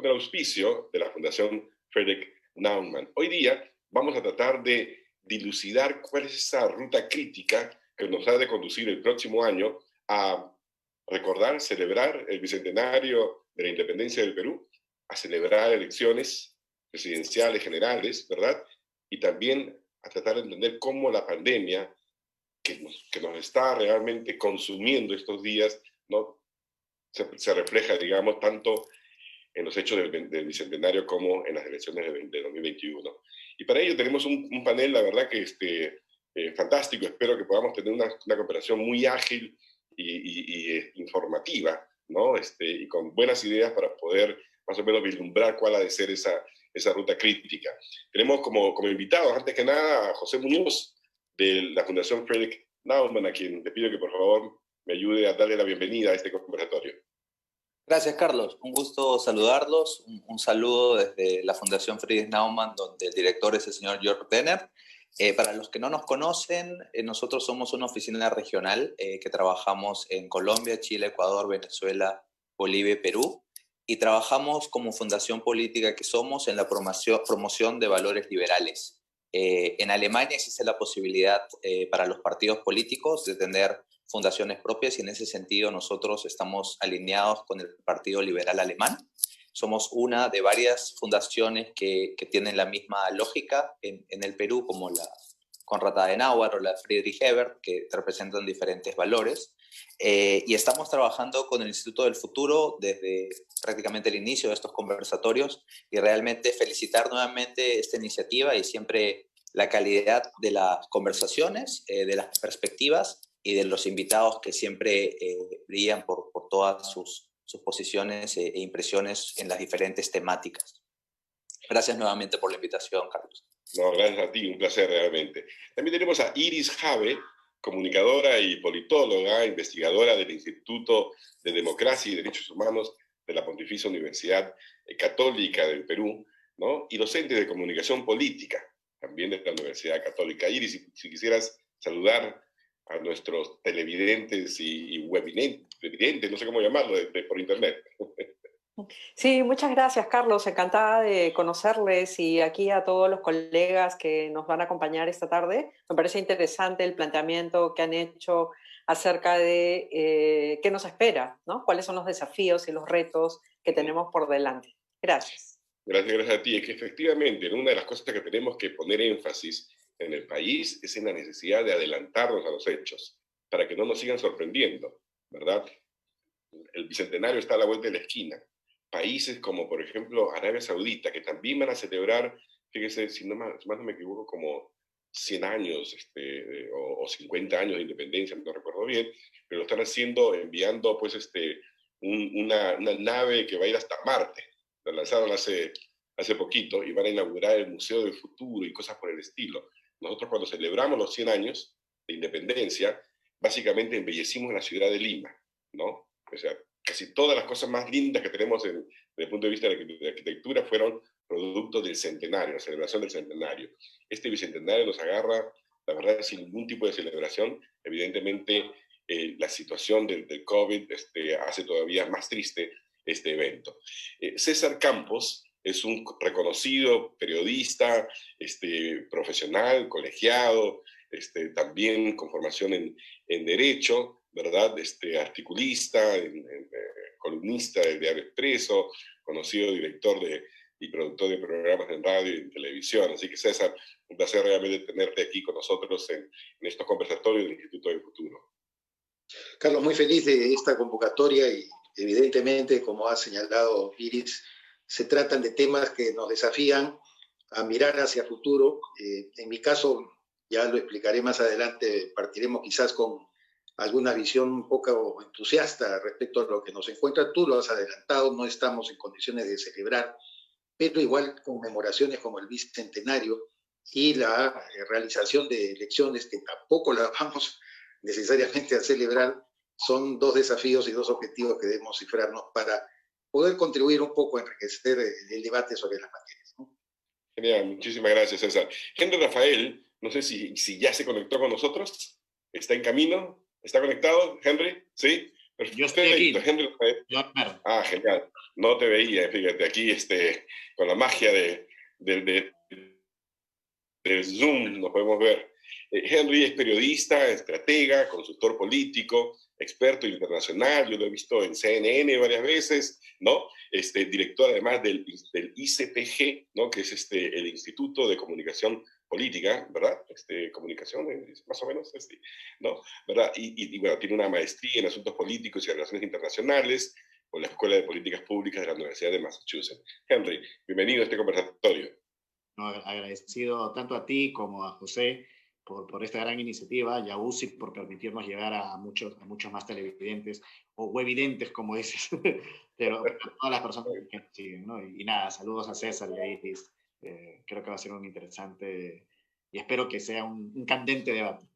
con el auspicio de la Fundación Friedrich Naumann. Hoy día vamos a tratar de dilucidar cuál es esa ruta crítica que nos ha de conducir el próximo año a recordar, celebrar el bicentenario de la independencia del Perú, a celebrar elecciones presidenciales generales, ¿verdad? Y también a tratar de entender cómo la pandemia que nos está realmente consumiendo estos días, ¿no? Se refleja, digamos, tanto en los hechos del bicentenario como en las elecciones de 2021. Y para ello tenemos un panel, la verdad que fantástico. Espero que podamos tener una cooperación muy ágil y informativa, ¿no? Y con buenas ideas para poder más o menos vislumbrar cuál ha de ser esa ruta crítica. Tenemos como invitados, antes que nada, a José Muñoz, de la Fundación Friedrich Naumann, a quien le pido que por favor me ayude a darle la bienvenida a este conversatorio. Gracias, Carlos. Un gusto saludarlos. Un saludo desde la Fundación Friedrich Naumann, donde el director es el señor Jörg Denner. Para los que no nos conocen, nosotros somos una oficina regional que trabajamos en Colombia, Chile, Ecuador, Venezuela, Bolivia y Perú. Y trabajamos como fundación política que somos en la promoción de valores liberales. En Alemania existe la posibilidad para los partidos políticos de tener fundaciones propias y en ese sentido nosotros estamos alineados con el Partido Liberal Alemán. Somos una de varias fundaciones que tienen la misma lógica en el Perú, como la Konrad Adenauer o la Friedrich Ebert, que representan diferentes valores. Y estamos trabajando con el Instituto del Futuro desde prácticamente el inicio de estos conversatorios y realmente felicitar nuevamente esta iniciativa y siempre la calidad de las conversaciones, de las perspectivas y de los invitados que siempre brillan por todas sus posiciones e impresiones en las diferentes temáticas. Gracias nuevamente por la invitación, Carlos. No, gracias a ti, un placer realmente. También tenemos a Iris Jabe, comunicadora y politóloga, investigadora del Instituto de Democracia y Derechos Humanos de la Pontificia Universidad Católica del Perú, ¿no? Y docente de comunicación política, también de la Universidad Católica. Iris, si quisieras saludar a nuestros televidentes y webvidentes, no sé cómo llamarlo, por internet. Sí, muchas gracias, Carlos. Encantada de conocerles y aquí a todos los colegas que nos van a acompañar esta tarde. Me parece interesante el planteamiento que han hecho acerca de qué nos espera, ¿no? Cuáles son los desafíos y los retos que tenemos por delante. Gracias. Gracias a ti. Es que efectivamente, una de las cosas que tenemos que poner énfasis en el país es en la necesidad de adelantarnos a los hechos para que no nos sigan sorprendiendo, ¿verdad? El bicentenario está a la vuelta de la esquina. Países como, por ejemplo, Arabia Saudita, que también van a celebrar, fíjese, si más no me equivoco, como 100 años o 50 años de independencia, no recuerdo bien, pero lo están haciendo enviando pues una nave que va a ir hasta Marte. La lanzaron hace poquito y van a inaugurar el Museo del Futuro y cosas por el estilo. Nosotros cuando celebramos los 100 años de independencia, básicamente embellecimos la ciudad de Lima, ¿no? O sea, casi todas las cosas más lindas que tenemos desde el punto de vista de la arquitectura fueron producto del centenario, la celebración del centenario. Este bicentenario nos agarra, la verdad, sin ningún tipo de celebración. Evidentemente, la situación del COVID hace todavía más triste este evento. César Campos es un reconocido periodista, profesional, colegiado, también con formación en Derecho, ¿verdad? Articulista, columnista del Diario Expreso, conocido director y productor de programas en radio y en televisión. Así que César, un placer realmente tenerte aquí con nosotros en estos conversatorios del Instituto del Futuro. Carlos, muy feliz de esta convocatoria y evidentemente, como ha señalado Iris, se tratan de temas que nos desafían a mirar hacia el futuro. En mi caso, ya lo explicaré más adelante, partiremos quizás con alguna visión un poco entusiasta respecto a lo que nos encuentra. Tú lo has adelantado, no estamos en condiciones de celebrar, pero igual conmemoraciones como el bicentenario y la realización de elecciones que tampoco las vamos necesariamente a celebrar, son dos desafíos y dos objetivos que debemos cifrarnos para poder contribuir un poco a enriquecer el debate sobre las materias, ¿no? Genial, muchísimas gracias, César. Henry Rafael, no sé si ya se conectó con nosotros, está en camino, ¿está conectado, Henry? ¿Sí? Yo estoy aquí. Henry Rafael. Claro. Ah, genial. No te veía, fíjate, aquí con la magia del Zoom nos podemos ver. Henry es periodista, estratega, consultor político, experto internacional, yo lo he visto en CNN varias veces, ¿no? Director además del ICPG, ¿no? Que es el Instituto de Comunicación Política, ¿verdad? Comunicación, más o menos, ¿no? ¿Verdad? Y bueno, tiene una maestría en asuntos políticos y relaciones internacionales por la Escuela de Políticas Públicas de la Universidad de Massachusetts. Henry, bienvenido a este conversatorio. No, agradecido tanto a ti como a José por esta gran iniciativa y a UCIC por permitirnos llegar a muchos más televidentes o webidentes, como dices, pero a todas las personas que nos siguen, ¿no? Y nada, saludos a César y a Iris. Creo que va a ser un interesante y espero que sea un candente debate.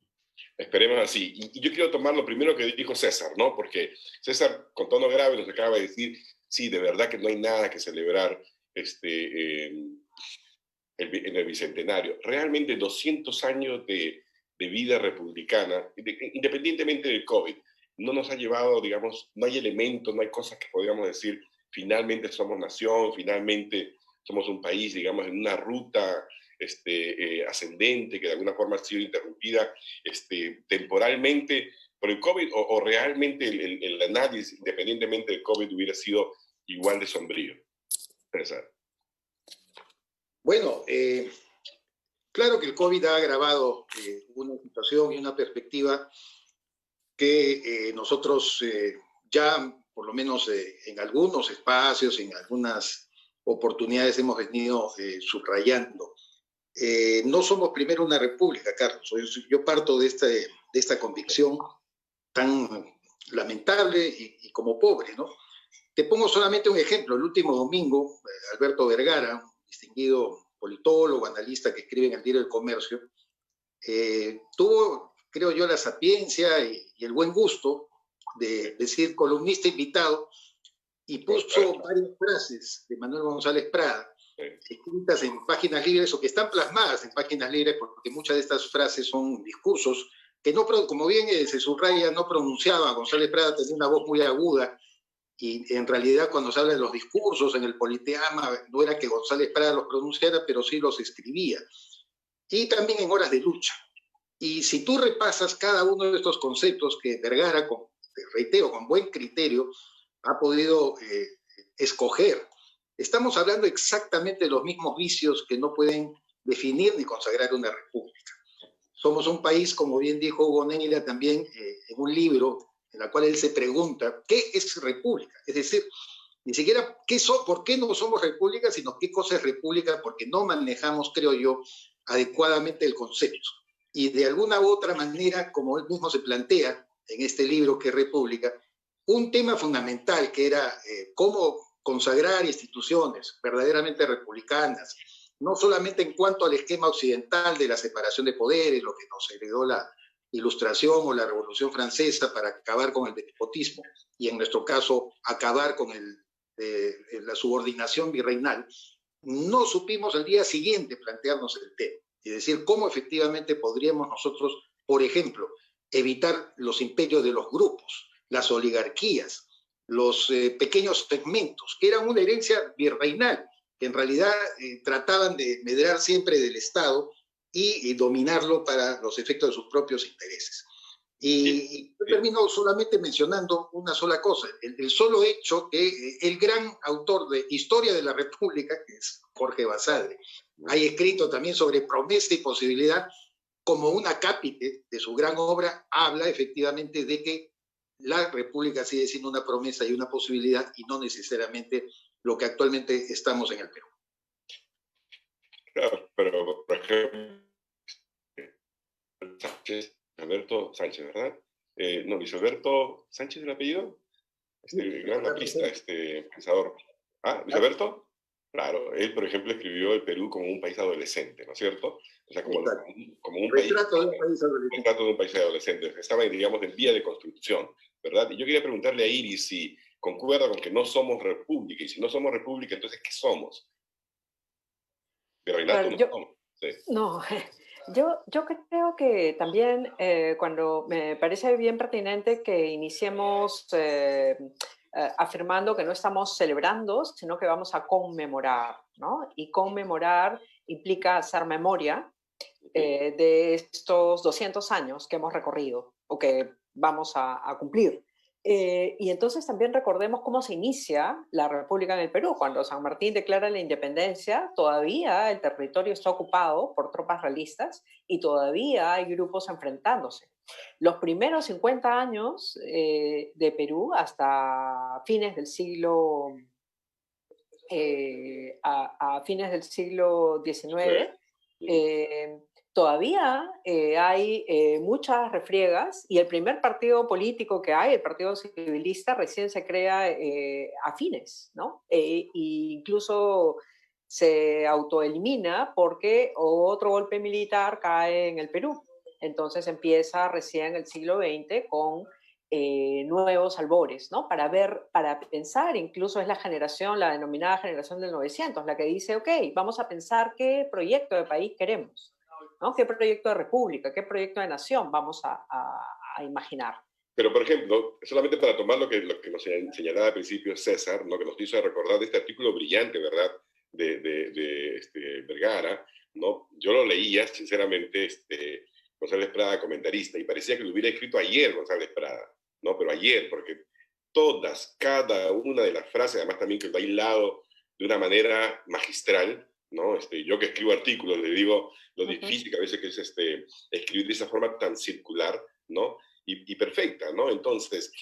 Esperemos así. Y yo quiero tomar lo primero que dijo César, ¿no? Porque César, con tono grave, nos acaba de decir, sí, de verdad que no hay nada que celebrar en el Bicentenario. Realmente 200 años de vida republicana, independientemente del COVID, no nos ha llevado, digamos, no hay elementos, no hay cosas que podríamos decir, finalmente somos nación, finalmente somos un país, digamos, en una ruta ascendente que de alguna forma ha sido interrumpida temporalmente por el COVID, o realmente el análisis, independientemente del COVID, hubiera sido igual de sombrío. César. Bueno, claro que el COVID ha agravado una situación y una perspectiva que nosotros ya, por lo menos en algunos espacios, en algunas oportunidades hemos venido subrayando. No somos primero una república, Carlos. Yo parto de esta convicción tan lamentable y como pobre, ¿no? Te pongo solamente un ejemplo. El último domingo, Alberto Vergara, un distinguido politólogo, analista que escribe en el Diario del Comercio, tuvo, creo yo, la sapiencia y el buen gusto de decir columnista invitado y puso varias frases de Manuel González Prada, escritas en páginas libres o que están plasmadas en páginas libres, porque muchas de estas frases son discursos que, no, como bien se subraya, no pronunciaba. González Prada tenía una voz muy aguda, y en realidad cuando se habla de los discursos en el Politeama, no era que González Prada los pronunciara, pero sí los escribía. Y también en Horas de Lucha. Y si tú repasas cada uno de estos conceptos que Vergara, reitero, con buen criterio, ha podido escoger, estamos hablando exactamente de los mismos vicios que no pueden definir ni consagrar una república. Somos un país, como bien dijo Hugo Neira también en un libro, en la cual él se pregunta, ¿qué es república? Es decir, ni siquiera por qué no somos república, sino qué cosa es república, porque no manejamos, creo yo, adecuadamente el concepto. Y de alguna u otra manera, como él mismo se plantea en este libro que es República, un tema fundamental que era cómo consagrar instituciones verdaderamente republicanas, no solamente en cuanto al esquema occidental de la separación de poderes, lo que nos heredó la Ilustración o la Revolución Francesa para acabar con el despotismo y en nuestro caso acabar con la subordinación virreinal, no supimos al día siguiente plantearnos el tema y decir cómo efectivamente podríamos nosotros, por ejemplo, evitar los imperios de los grupos, las oligarquías, los pequeños segmentos, que eran una herencia virreinal, que en realidad trataban de medrar siempre del Estado y dominarlo para los efectos de sus propios intereses. Y yo termino solamente mencionando una sola cosa, el solo hecho que el gran autor de Historia de la República, que es Jorge Basadre, ha escrito también sobre promesa y posibilidad, como un acápite de su gran obra, habla efectivamente de que la República sigue siendo una promesa y una posibilidad y no necesariamente lo que actualmente estamos en el Perú. Claro, pero por ejemplo, Alberto Sánchez, ¿verdad? No, Luis Alberto Sánchez el apellido, gran artista, pensador. Ah, Luis Alberto, claro, él por ejemplo escribió el Perú como un país adolescente, ¿no es cierto? O sea, como un retrato de un país adolescente. Retrato de un país adolescente, estaba, digamos, en vía de construcción, ¿verdad? Y yo quería preguntarle a Iris si concuerda con que no somos república, y si no somos república, entonces, ¿qué somos? Virreinato no somos. Sí. No, yo creo que también cuando me parece bien pertinente que iniciemos afirmando que no estamos celebrando, sino que vamos a conmemorar, ¿no? Y conmemorar implica hacer memoria de estos 200 años que hemos recorrido o que vamos a cumplir. Y entonces también recordemos cómo se inicia la República en el Perú. Cuando San Martín declara la independencia, todavía el territorio está ocupado por tropas realistas y todavía hay grupos enfrentándose. Los primeros 50 años de Perú hasta fines del siglo, a fines del siglo XIX, todavía hay muchas refriegas y el primer partido político que hay, el Partido Civilista, recién se crea a fines, ¿no? E incluso se autoelimina porque otro golpe militar cae en el Perú. Entonces empieza recién el siglo XX con nuevos albores, ¿no? Para pensar, incluso es la generación, la denominada generación del 900, la que dice, ok, vamos a pensar qué proyecto de país queremos, ¿no? ¿Qué proyecto de república, qué proyecto de nación vamos a imaginar? Pero, por ejemplo, solamente para tomar lo que nos señalaba al principio César, ¿no? Que nos hizo recordar de este artículo brillante, ¿verdad?, de Vergara, ¿no? Yo lo leía, sinceramente, González Prada, comentarista, y parecía que lo hubiera escrito ayer González Prada, ¿no? Pero ayer, porque cada una de las frases, además también que lo ha hilado de una manera magistral, ¿no? Yo que escribo artículos, le digo lo difícil que a veces que es escribir de esa forma tan circular, ¿no? Y perfecta, ¿no? Entonces,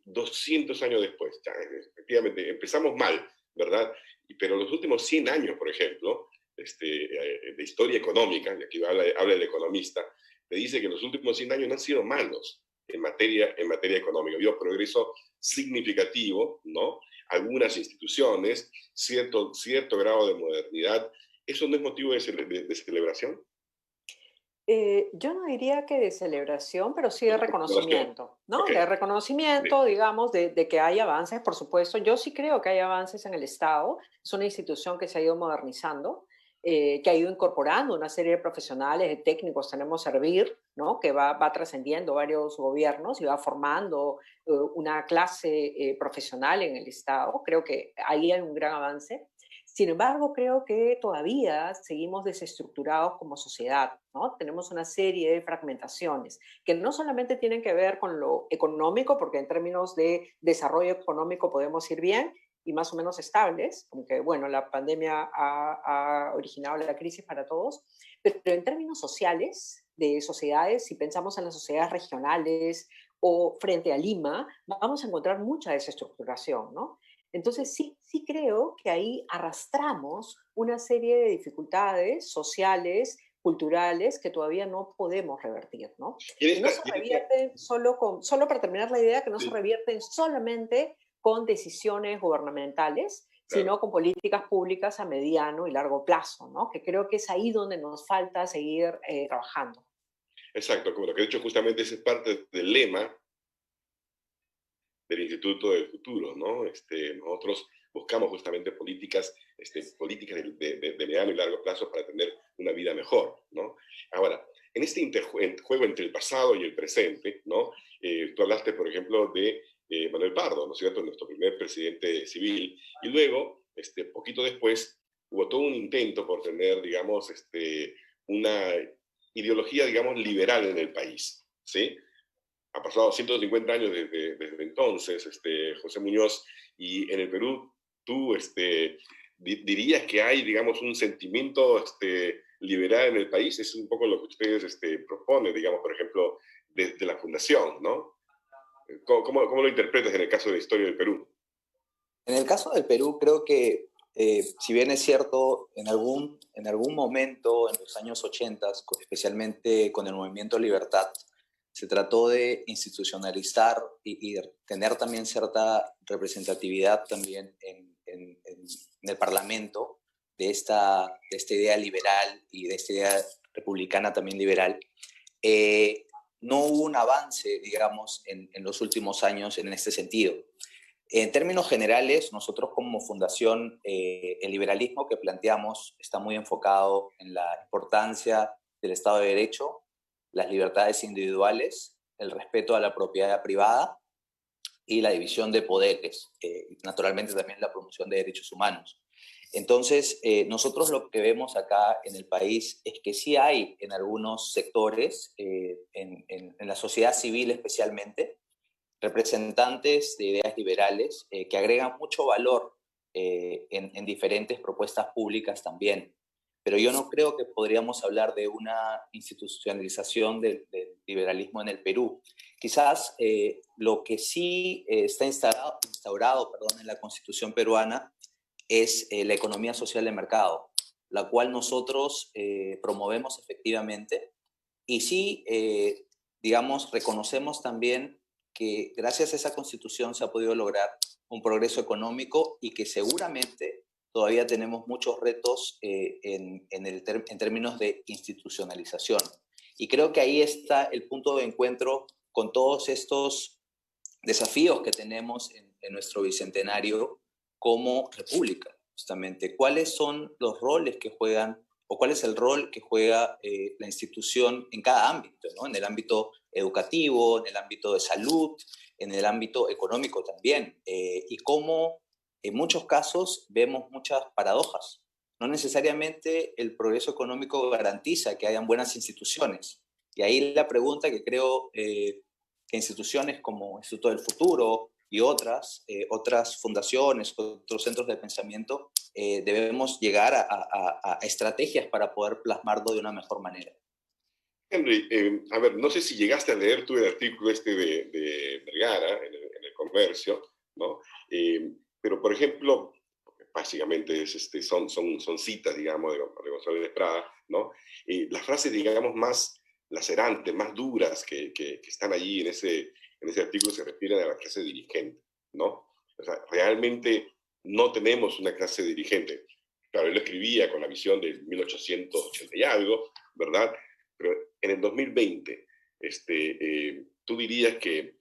200 años después, ya, efectivamente, empezamos mal, ¿verdad? Pero los últimos 100 años, por ejemplo, de historia económica, y aquí habla el economista, te dice que los últimos 100 años no han sido malos en materia económica. Había progreso significativo, ¿no? Algunas instituciones, cierto grado de modernidad. ¿Eso no es motivo de celebración? Yo no diría que de celebración, pero sí de reconocimiento, ¿no? Okay. De reconocimiento, digamos, de que hay avances, por supuesto. Yo sí creo que hay avances en el Estado. Es una institución que se ha ido modernizando, que ha ido incorporando una serie de profesionales, de técnicos. Tenemos Servir, ¿no? Que va trascendiendo varios gobiernos y va formando una clase profesional en el Estado. Creo que ahí hay un gran avance. Sin embargo, creo que todavía seguimos desestructurados como sociedad, ¿no? Tenemos una serie de fragmentaciones que no solamente tienen que ver con lo económico, porque en términos de desarrollo económico podemos ir bien y más o menos estables, aunque, bueno, la pandemia ha originado la crisis para todos, pero en términos sociales, de sociedades, si pensamos en las sociedades regionales o frente a Lima, vamos a encontrar mucha desestructuración, ¿no? Entonces sí creo que ahí arrastramos una serie de dificultades sociales, culturales, que todavía no podemos revertir, ¿no? Y no se revierten solo para terminar la idea, que no se revierten solamente con decisiones gubernamentales, sino con políticas públicas a mediano y largo plazo, ¿no? Que creo que es ahí donde nos falta seguir trabajando. Exacto, como lo que he dicho justamente es parte del lema del Instituto del Futuro, ¿no? Nosotros buscamos justamente políticas de mediano y largo plazo para tener una vida mejor, ¿no? Ahora, en este juego entre el pasado y el presente, ¿no? Tú hablaste, por ejemplo, de Manuel Pardo, ¿no es cierto?, nuestro primer presidente civil, y luego, poquito después, hubo todo un intento por tener, digamos, una ideología, digamos, liberal en el país, ¿sí? Ha pasado 150 años desde entonces, José Muñoz, y en el Perú, tú dirías que hay, digamos, un sentimiento liberal en el país. Es un poco lo que ustedes proponen, digamos, por ejemplo, desde la fundación, ¿no? ¿Cómo lo interpretas en el caso de la historia del Perú? En el caso del Perú, creo que, si bien es cierto, en algún momento, en los años 80, especialmente con el Movimiento Libertad, se trató de institucionalizar y de tener también cierta representatividad también en el Parlamento de esta idea liberal y de esta idea republicana también liberal. No hubo un avance, digamos, en los últimos años en este sentido. En términos generales, nosotros como fundación, el liberalismo que planteamos está muy enfocado en la importancia del Estado de Derecho, las libertades individuales, el respeto a la propiedad privada y la división de poderes, naturalmente también la promoción de derechos humanos. Entonces, nosotros lo que vemos acá en el país es que sí hay en algunos sectores, en la sociedad civil especialmente, representantes de ideas liberales que agregan mucho valor en diferentes propuestas públicas también. Pero yo no creo que podríamos hablar de una institucionalización del liberalismo en el Perú. Quizás lo que sí está instaurado en la Constitución peruana es la economía social de mercado, la cual nosotros promovemos efectivamente y sí, digamos, reconocemos también que gracias a esa Constitución se ha podido lograr un progreso económico y que seguramente todavía tenemos muchos retos en términos de institucionalización. Y creo que ahí está el punto de encuentro con todos estos desafíos que tenemos en nuestro bicentenario como república, justamente. ¿Cuáles son los roles que juegan o cuál es el rol que juega la institución en cada ámbito, ¿no? En el ámbito educativo, en el ámbito de salud, en el ámbito económico también, y cómo en muchos casos vemos muchas paradojas. No necesariamente el progreso económico garantiza que hayan buenas instituciones. Y ahí la pregunta que creo que instituciones como Instituto del Futuro y otras fundaciones, otros centros de pensamiento, debemos llegar a estrategias para poder plasmarlo de una mejor manera. Henry, a ver, no sé si llegaste a leer tú el artículo de Vergara en el Comercio, ¿no? Pero, por ejemplo, básicamente son citas, digamos, de González Prada, ¿no? Las frases, digamos, más lacerantes, más duras que están allí en ese artículo se refieren a la clase dirigente, ¿no? O sea, realmente no tenemos una clase dirigente. Claro, él lo escribía con la visión del 1880 y algo, ¿verdad? Pero en el 2020, tú dirías que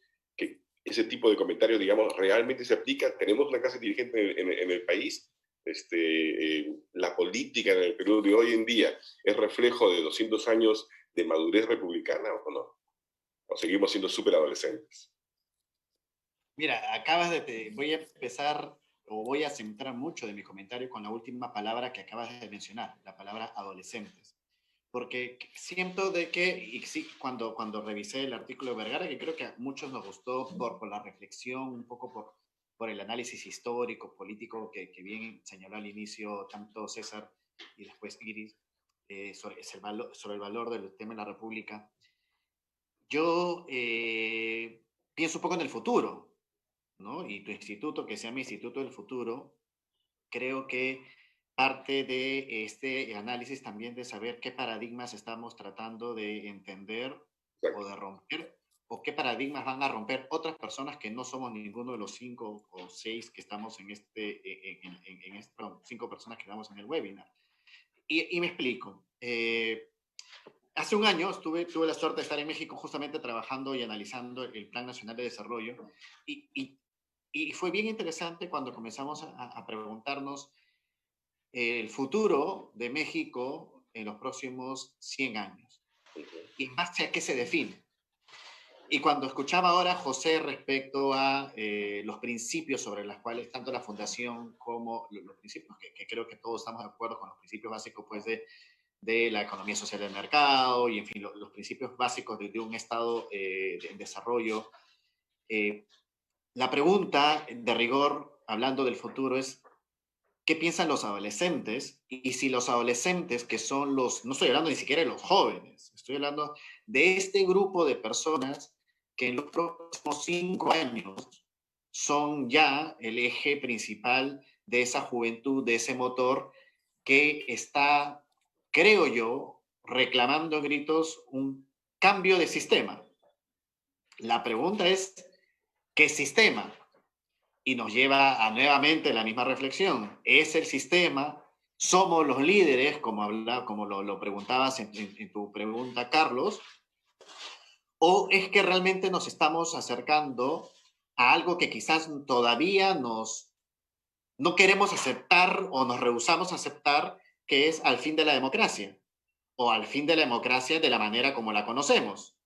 ese tipo de comentarios, digamos, realmente se aplica. Tenemos una clase dirigente en el país. La política en el Perú de hoy en día es reflejo de 200 años de madurez republicana o no. O seguimos siendo súper adolescentes. Mira, voy a empezar o voy a centrar mucho de mi comentario con la última palabra que acabas de mencionar, la palabra adolescentes. Porque siento de que, y sí, cuando revisé el artículo de Vergara, que creo que a muchos nos gustó por la reflexión, un poco por el análisis histórico, político, que bien señaló al inicio tanto César y después Iris, sobre el valor del tema de la República. Yo pienso un poco en el futuro, ¿no? Y tu instituto, que se llama Instituto del Futuro, creo que parte de este análisis también de saber qué paradigmas estamos tratando de entender o de romper, o qué paradigmas van a romper otras personas que no somos ninguno de los 5 o 6 que estamos perdón, 5 personas que estamos en el webinar. Y me explico. Hace un año tuve la suerte de estar en México justamente trabajando y analizando el Plan Nacional de Desarrollo y fue bien interesante cuando comenzamos a preguntarnos el futuro de México en los próximos 100 años. ¿Y en base a qué se define? Y cuando escuchaba ahora a José respecto a los principios sobre los cuales tanto la Fundación como los principios, que creo que todos estamos de acuerdo con los principios básicos pues, de la economía social del mercado y, en fin, los principios básicos de un Estado en desarrollo. La pregunta, de rigor, hablando del futuro, es ¿qué piensan los adolescentes? Y si los adolescentes, que son no estoy hablando ni siquiera de los jóvenes, estoy hablando de este grupo de personas que en los próximos 5 años son ya el eje principal de esa juventud, de ese motor que está, creo yo, reclamando a gritos un cambio de sistema. La pregunta es, ¿qué sistema? Y nos lleva a nuevamente la misma reflexión. ¿Es el sistema? ¿Somos los líderes, como lo preguntabas en tu pregunta, Carlos? ¿O es que realmente nos estamos acercando a algo que quizás todavía no queremos aceptar o nos rehusamos a aceptar, que es al fin de la democracia? O al fin de la democracia de la manera como la conocemos.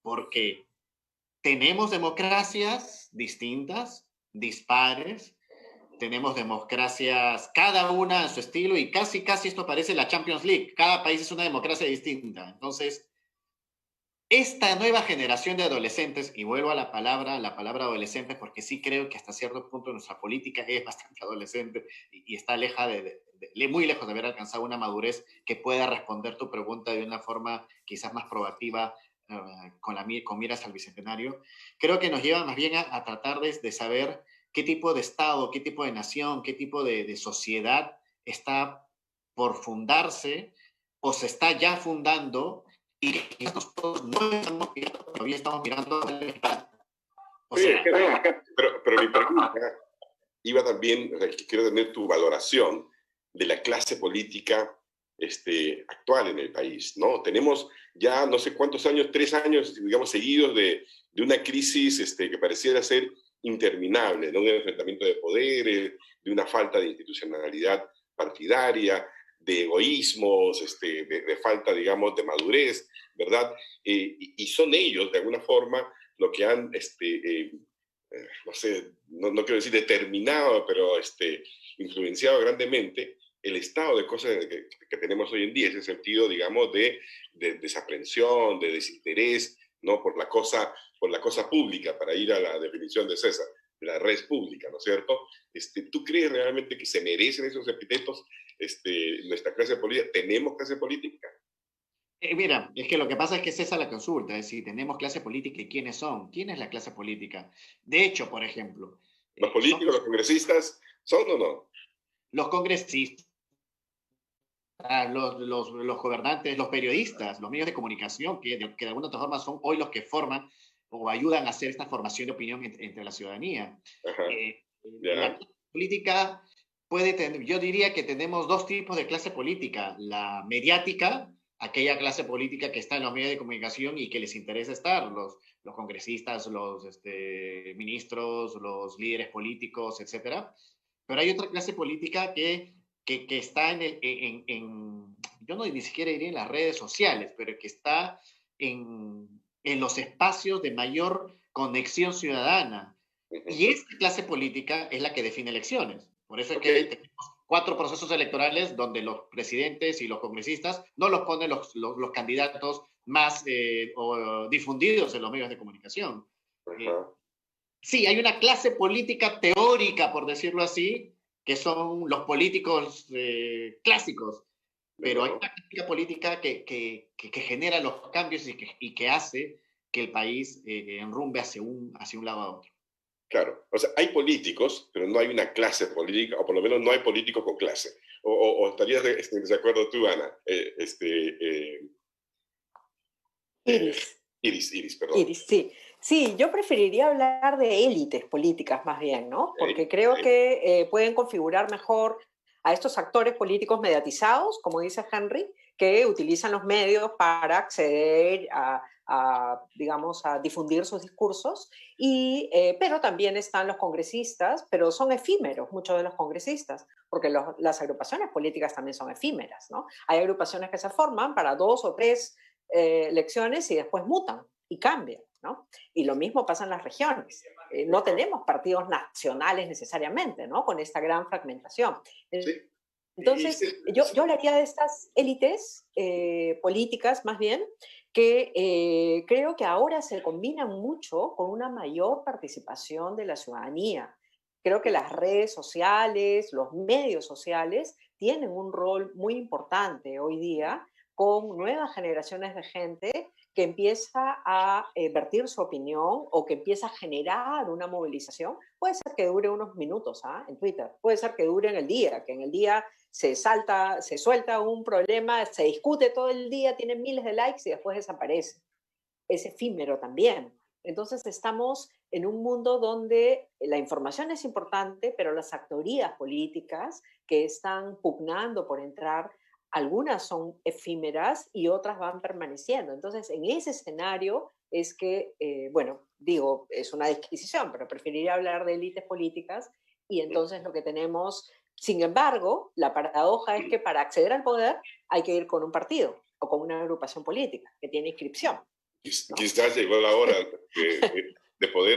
Porque tenemos democracias distintas, dispares, tenemos democracias, cada una a su estilo, y casi esto parece la Champions League. Cada país es una democracia distinta. Entonces, esta nueva generación de adolescentes, y vuelvo a la palabra adolescentes, porque sí creo que hasta cierto punto nuestra política es bastante adolescente y está muy lejos de haber alcanzado una madurez que pueda responder tu pregunta de una forma quizás más proactiva, con miras al Bicentenario. Creo que nos lleva más bien a tratar de saber qué tipo de Estado, qué tipo de nación, qué tipo de sociedad está por fundarse o se está ya fundando, y que nosotros no estamos mirando, todavía estamos mirando. O sea, pero mi pregunta iba también, o sea, que quiero tener tu valoración de la clase política actual en el país, ¿no? Tenemos ya no sé cuántos años, 3 años, digamos, seguidos de una crisis que pareciera ser interminable, ¿no? Un enfrentamiento de poderes, de una falta de institucionalidad partidaria, de egoísmos, de falta, digamos, de madurez, ¿verdad? Y son ellos, de alguna forma, lo que han, no sé, no quiero decir determinado, pero influenciado grandemente el estado de cosas que tenemos hoy en día, ese sentido, digamos, de desaprensión, de desinterés, ¿no? Por la cosa pública, para ir a la definición de César, la red pública, ¿no es cierto? ¿Tú crees realmente que se merecen esos epítetos nuestra clase política? ¿Tenemos clase política? Mira, es que lo que pasa es que es esa la consulta, es si tenemos clase política y quiénes son, quién es la clase política. De hecho, por ejemplo, ¿Los políticos, los congresistas, son o no? los congresistas, los gobernantes, los periodistas, los medios de comunicación, que de alguna otra forma son hoy los que forman o ayudan a hacer esta formación de opinión entre la ciudadanía. La clase política puede tener, yo diría que tenemos dos tipos de clase política: la mediática, aquella clase política que está en los medios de comunicación y que les interesa estar, los congresistas, los ministros, los líderes políticos, etcétera. Pero hay otra clase política que está yo no ni siquiera diría en las redes sociales, pero que está en los espacios de mayor conexión ciudadana. Y esta clase política es la que define elecciones. Por eso es que tenemos 4 procesos electorales donde los presidentes y los congresistas no los ponen los candidatos más difundidos en los medios de comunicación. Sí, hay una clase política teórica, por decirlo así, que son los políticos clásicos, pero hay una práctica política que genera los cambios y que hace que el país enrumbe hacia un lado a otro. Claro, o sea, hay políticos, pero no hay una clase política, o por lo menos no hay políticos con clase. ¿O estarías de acuerdo tú, Ana? Iris, perdón. Iris, sí. Sí, yo preferiría hablar de élites políticas más bien, ¿no? Porque creo que pueden configurar mejor a estos actores políticos mediatizados, como dice Henry, que utilizan los medios para acceder digamos, a difundir sus discursos, pero también están los congresistas, pero son efímeros muchos de los congresistas, porque las agrupaciones políticas también son efímeras, ¿no? Hay agrupaciones que se forman para 2 o 3 elecciones y después mutan y cambian, ¿no? Y lo mismo pasa en las regiones. No tenemos partidos nacionales necesariamente, ¿no? Con esta gran fragmentación. Sí. Entonces, yo hablaría de estas élites políticas, más bien, que creo que ahora se combinan mucho con una mayor participación de la ciudadanía. Creo que las redes sociales, los medios sociales, tienen un rol muy importante hoy día, con nuevas generaciones de gente que empieza a vertir su opinión o que empieza a generar una movilización. Puede ser que dure unos minutos en Twitter, puede ser que dure en el día, que en el día se suelta un problema, se discute todo el día, tiene miles de likes y después desaparece. Es efímero también. Entonces estamos en un mundo donde la información es importante, pero las actorías políticas que están pugnando por entrar, algunas son efímeras y otras van permaneciendo. Entonces, en ese escenario es que, bueno, digo, es una disquisición, pero preferiría hablar de élites políticas y entonces lo que tenemos, sin embargo, la paradoja es que para acceder al poder hay que ir con un partido o con una agrupación política que tiene inscripción. ¿No? Quizás llegó la hora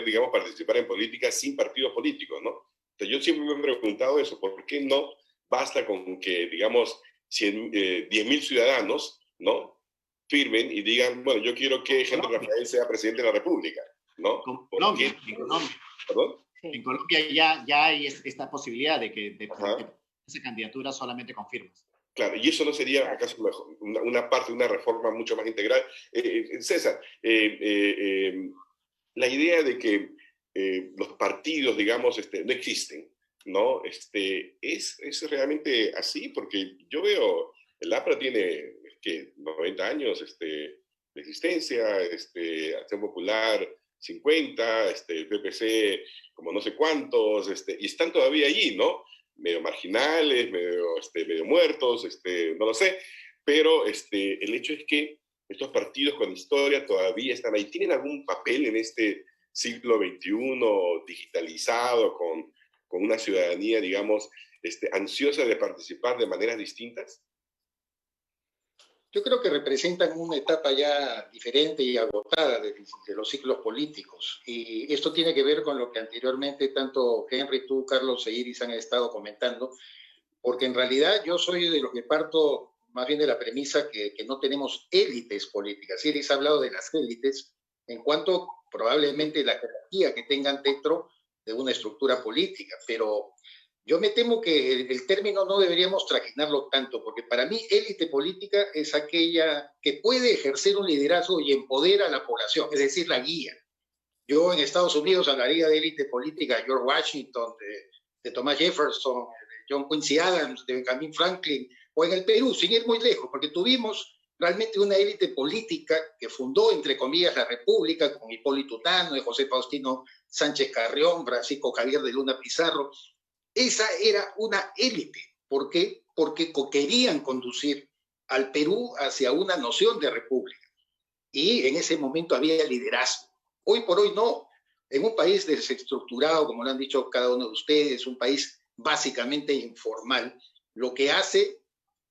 digamos, participar en política sin partidos políticos, ¿no? Entonces, yo siempre me he preguntado eso, ¿por qué no basta con que, digamos, 10.000 ciudadanos, ¿no?, firmen y digan, bueno, yo quiero que Henry Rafael sea presidente de la República, ¿no? Colombia. ¿Perdón? Sí. En Colombia ya hay esta posibilidad de esa candidatura solamente con firmas. Claro, y eso no sería acaso una parte de una reforma mucho más integral. César, la idea de que los partidos, digamos, no existen, ¿no? ¿Es realmente así? Porque yo veo, el APRA tiene, ¿qué?, 90 años de existencia, Acción Popular 50, el PPC como no sé cuántos, y están todavía allí, ¿no? Medio marginales, medio muertos, no lo sé, pero el hecho es que estos partidos con historia todavía están ahí. ¿Tienen algún papel en este siglo XXI digitalizado, con una ciudadanía, digamos, ansiosa de participar de maneras distintas? Yo creo que representan una etapa ya diferente y agotada de los ciclos políticos. Y esto tiene que ver con lo que anteriormente tanto Henry, tú, Carlos e Iris han estado comentando, porque en realidad yo soy de los que parto más bien de la premisa que no tenemos élites políticas. Iris ha hablado de las élites en cuanto probablemente la jerarquía que tengan dentro de una estructura política, pero yo me temo que el término no deberíamos trajinarlo tanto, porque para mí élite política es aquella que puede ejercer un liderazgo y empodera a la población, es decir, la guía. Yo en Estados Unidos hablaría de élite política, George Washington, de Thomas Jefferson, de John Quincy Adams, de Benjamin Franklin, o en el Perú, sin ir muy lejos, porque tuvimos realmente una élite política que fundó, entre comillas, la República, con Hipólito Unanue, de José Faustino Sánchez Carrión, Francisco Javier de Luna Pizarro. Esa era una élite. ¿Por qué? Porque querían conducir al Perú hacia una noción de república. Y en ese momento había liderazgo. Hoy por hoy no. En un país desestructurado, como lo han dicho cada uno de ustedes, un país básicamente informal, lo que hace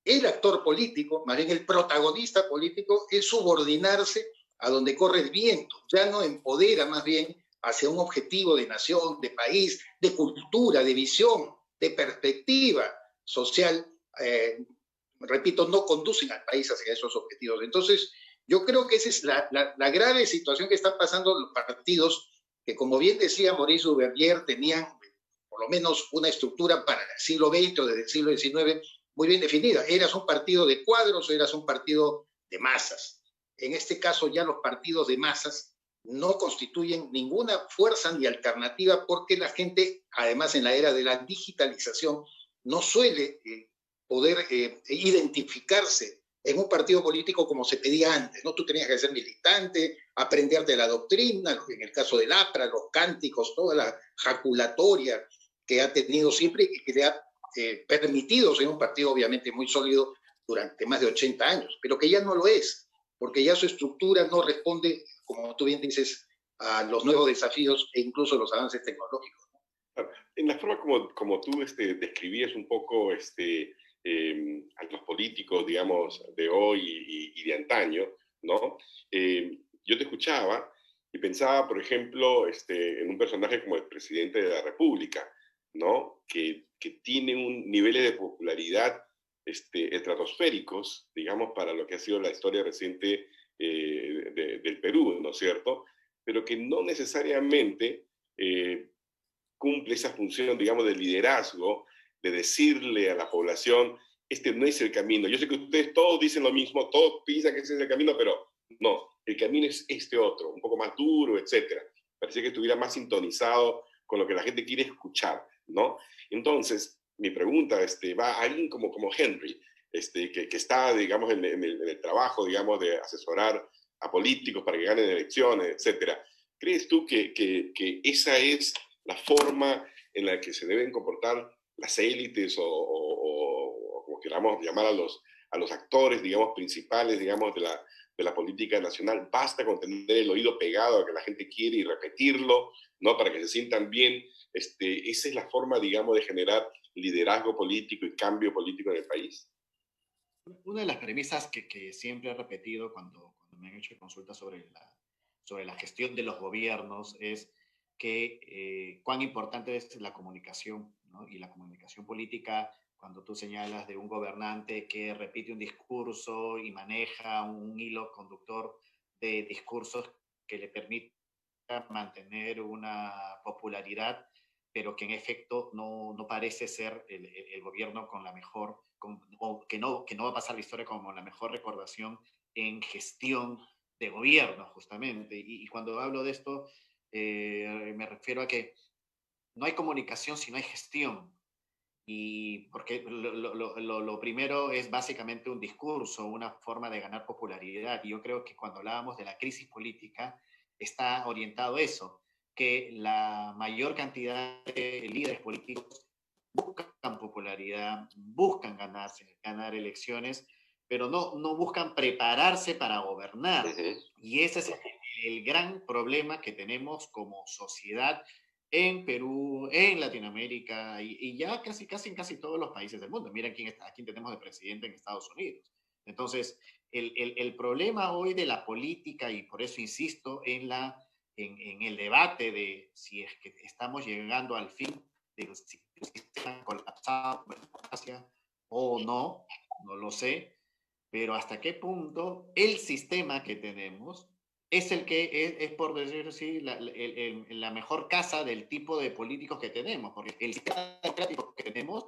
el actor político, más bien el protagonista político, es subordinarse a donde corre el viento. Ya no empodera más bien hacia un objetivo de nación, de país, de cultura, de visión, de perspectiva social. Repito, no conducen al país hacia esos objetivos. Entonces, yo creo que esa es la grave situación que están pasando los partidos, que como bien decía Maurice Duverger, tenían por lo menos una estructura para el siglo XX o desde el siglo XIX muy bien definida. Eras un partido de cuadros o eras un partido de masas. En este caso ya los partidos de masas no constituyen ninguna fuerza ni alternativa, porque la gente, además en la era de la digitalización, no suele poder identificarse en un partido político como se pedía antes, ¿no? Tú tenías que ser militante, aprenderte la doctrina, en el caso del APRA, los cánticos, toda la jaculatoria que ha tenido siempre y que le ha permitido ser un partido obviamente muy sólido durante más de 80 años, pero que ya no lo es, porque ya su estructura no responde, como tú bien dices, a los nuevos desafíos e incluso los avances tecnológicos. En la forma como tú describías un poco a los políticos, digamos, de hoy y de antaño, ¿no? Yo te escuchaba y pensaba, por ejemplo, en un personaje como el presidente de la República, ¿no? Que tiene un niveles de popularidad estratosféricos, digamos, para lo que ha sido la historia reciente del Perú, ¿no es cierto? Pero que no necesariamente cumple esa función, digamos, de liderazgo, de decirle a la población, este no es el camino. Yo sé que ustedes todos dicen lo mismo, todos piensan que ese es el camino, pero no, el camino es este otro, un poco más duro, etcétera. Parecía que estuviera más sintonizado con lo que la gente quiere escuchar, ¿no? Entonces, mi pregunta va a alguien como Henry, que está, digamos, en el trabajo, digamos, de asesorar a políticos para que ganen elecciones, etcétera. ¿Crees tú que esa es la forma en la que se deben comportar las élites o como queramos llamar a los actores, digamos, principales, digamos, de la política nacional? Basta con tener el oído pegado a que la gente quiere y repetirlo, ¿no? Para que se sientan bien. Esa es la forma, digamos, de generar liderazgo político y cambio político en el país. Una de las premisas que siempre he repetido cuando me han hecho consultas sobre la gestión de los gobiernos es que cuán importante es la comunicación, ¿no? Y la comunicación política, cuando tú señalas de un gobernante que repite un discurso y maneja un hilo conductor de discursos que le permita mantener una popularidad, pero que en efecto no parece ser el gobierno con la mejor, o que no va a pasar la historia como la mejor recordación en gestión de gobierno, justamente. Y cuando hablo de esto, me refiero a que no hay comunicación si no hay gestión. Y porque lo primero es básicamente un discurso, una forma de ganar popularidad. Y yo creo que cuando hablábamos de la crisis política, está orientado a eso, que la mayor cantidad de líderes políticos buscan popularidad, buscan ganar elecciones, pero no buscan prepararse para gobernar. Y ese es el gran problema que tenemos como sociedad en Perú, en Latinoamérica y ya casi en casi todos los países del mundo. Mira a quién tenemos de presidente en Estados Unidos. Entonces, el problema hoy de la política, y por eso insisto en el debate de si es que estamos llegando al fin de si el sistema colapsado por democracia o no lo sé, pero hasta qué punto el sistema que tenemos es el que es por decirlo así, la mejor casa del tipo de políticos que tenemos, porque el sistema democrático que tenemos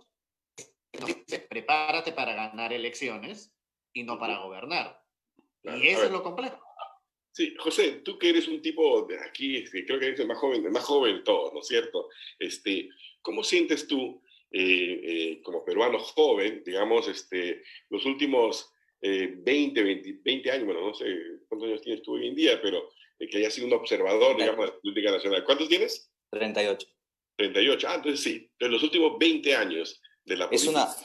nos dice, prepárate para ganar elecciones y no para gobernar. Claro, y eso es lo complejo. Sí, José, tú que eres un tipo de aquí, creo que eres el más joven de todos, ¿no es cierto? ¿Cómo sientes tú, como peruano joven, digamos, los últimos 20 años, bueno, no sé cuántos años tienes tú hoy en día, pero que hayas sido un observador, digamos, de la política nacional? ¿Cuántos tienes? 38. 38, entonces sí, de los últimos 20 años de la política.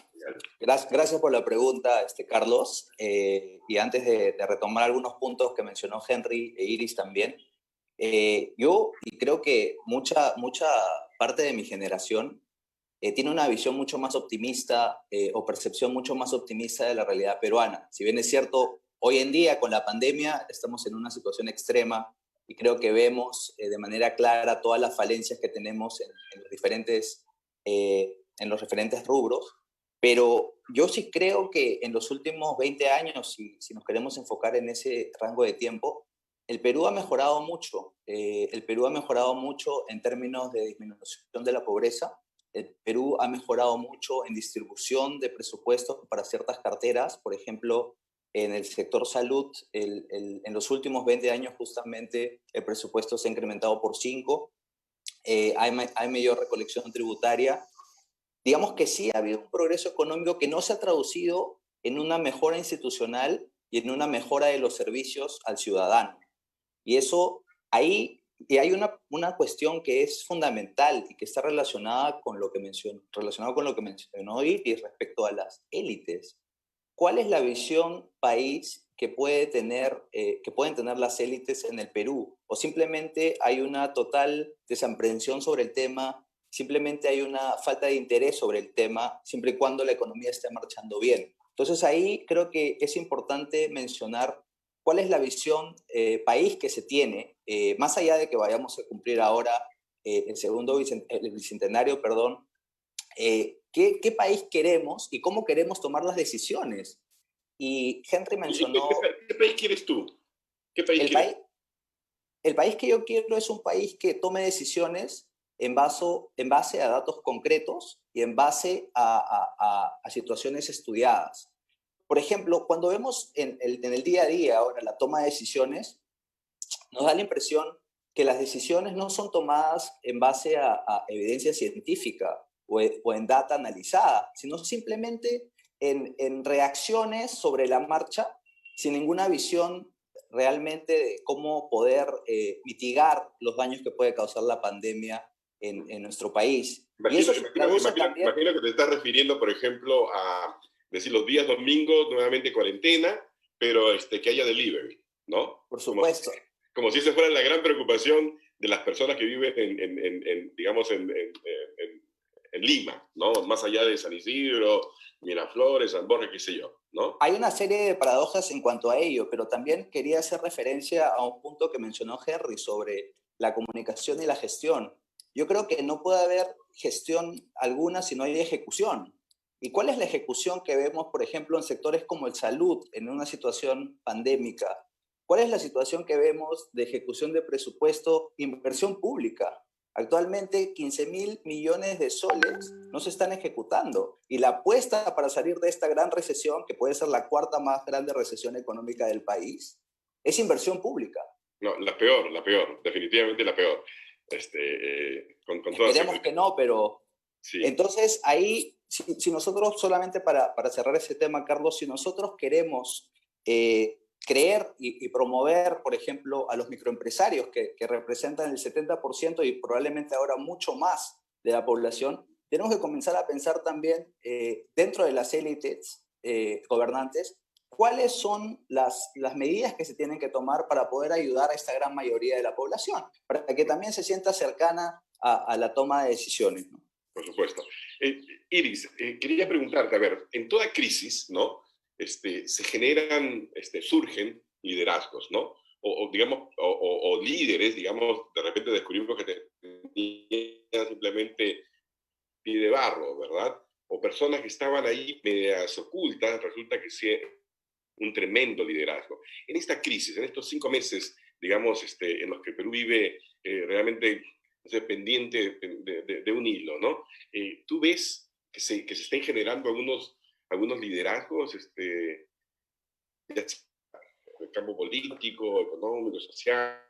Gracias por la pregunta, Carlos. Y antes de retomar algunos puntos que mencionó Henry e Iris también, yo y creo que mucha parte de mi generación tiene una visión mucho más optimista o percepción mucho más optimista de la realidad peruana. Si bien es cierto, hoy en día con la pandemia estamos en una situación extrema y creo que vemos de manera clara todas las falencias que tenemos en los diferentes rubros. Pero yo sí creo que en los últimos 20 años, si nos queremos enfocar en ese rango de tiempo, el Perú ha mejorado mucho. El Perú ha mejorado mucho en términos de disminución de la pobreza. El Perú ha mejorado mucho en distribución de presupuestos para ciertas carteras. Por ejemplo, en el sector salud, en los últimos 20 años justamente el presupuesto se ha incrementado por 5. Hay mayor recolección tributaria. Digamos que sí ha habido un progreso económico que no se ha traducido en una mejora institucional y en una mejora de los servicios al ciudadano. Y eso, ahí y hay una cuestión que es fundamental y que está relacionada con lo que mencionó Iris respecto a las élites. ¿Cuál es la visión país que pueden tener las élites en el Perú? ¿O simplemente hay una total desaprehensión sobre el tema? Simplemente hay una falta de interés sobre el tema, siempre y cuando la economía esté marchando bien. Entonces ahí creo que es importante mencionar cuál es la visión país que se tiene, más allá de que vayamos a cumplir ahora el bicentenario, ¿qué país queremos y cómo queremos tomar las decisiones? Y Henry mencionó... ¿Qué país quieres tú? ¿Qué país quieres? El país que yo quiero es un país que tome decisiones en base a datos concretos y en base a situaciones estudiadas. Por ejemplo, cuando vemos en el día a día ahora la toma de decisiones, nos da la impresión que las decisiones no son tomadas en base a evidencia científica o en data analizada, sino simplemente en reacciones sobre la marcha sin ninguna visión realmente de cómo poder mitigar los daños que puede causar la pandemia en nuestro país. Imagino que te estás refiriendo, por ejemplo, a decir los días domingos nuevamente cuarentena, pero que haya delivery, ¿no? Por supuesto. Como si esa fuera la gran preocupación de las personas que viven en Lima, ¿no? Más allá de San Isidro, Miraflores, San Borja, qué sé yo, ¿no? Hay una serie de paradojas en cuanto a ello, pero también quería hacer referencia a un punto que mencionó Henry sobre la comunicación y la gestión. Yo creo que no puede haber gestión alguna si no hay ejecución. ¿Y cuál es la ejecución que vemos, por ejemplo, en sectores como el salud, en una situación pandémica? ¿Cuál es la situación que vemos de ejecución de presupuesto, inversión pública? Actualmente 15.000 millones de soles no se están ejecutando. Y la apuesta para salir de esta gran recesión, que puede ser la cuarta más grande recesión económica del país, es inversión pública. No, la peor, definitivamente la peor. Con toda Esperemos que no, pero sí. Entonces ahí, si nosotros, solamente para cerrar ese tema, Carlos, si nosotros queremos creer y promover, por ejemplo, a los microempresarios que representan el 70% y probablemente ahora mucho más de la población, tenemos que comenzar a pensar también dentro de las élites gobernantes, cuáles son las medidas que se tienen que tomar para poder ayudar a esta gran mayoría de la población, para que también se sienta cercana a la toma de decisiones, ¿no? Por supuesto. Iris, quería preguntarte, a ver, en toda crisis, ¿no? Se generan, surgen liderazgos, ¿no? Digamos, o líderes, digamos, de repente descubrimos que tenían simplemente pie de barro, ¿verdad? O personas que estaban ahí medias ocultas, resulta que sí, un tremendo liderazgo. En esta crisis, en estos 5 meses, digamos, en los que Perú vive realmente pendiente de un hilo, ¿no? ¿Tú ves que se estén generando algunos liderazgos de campo político, económico, social?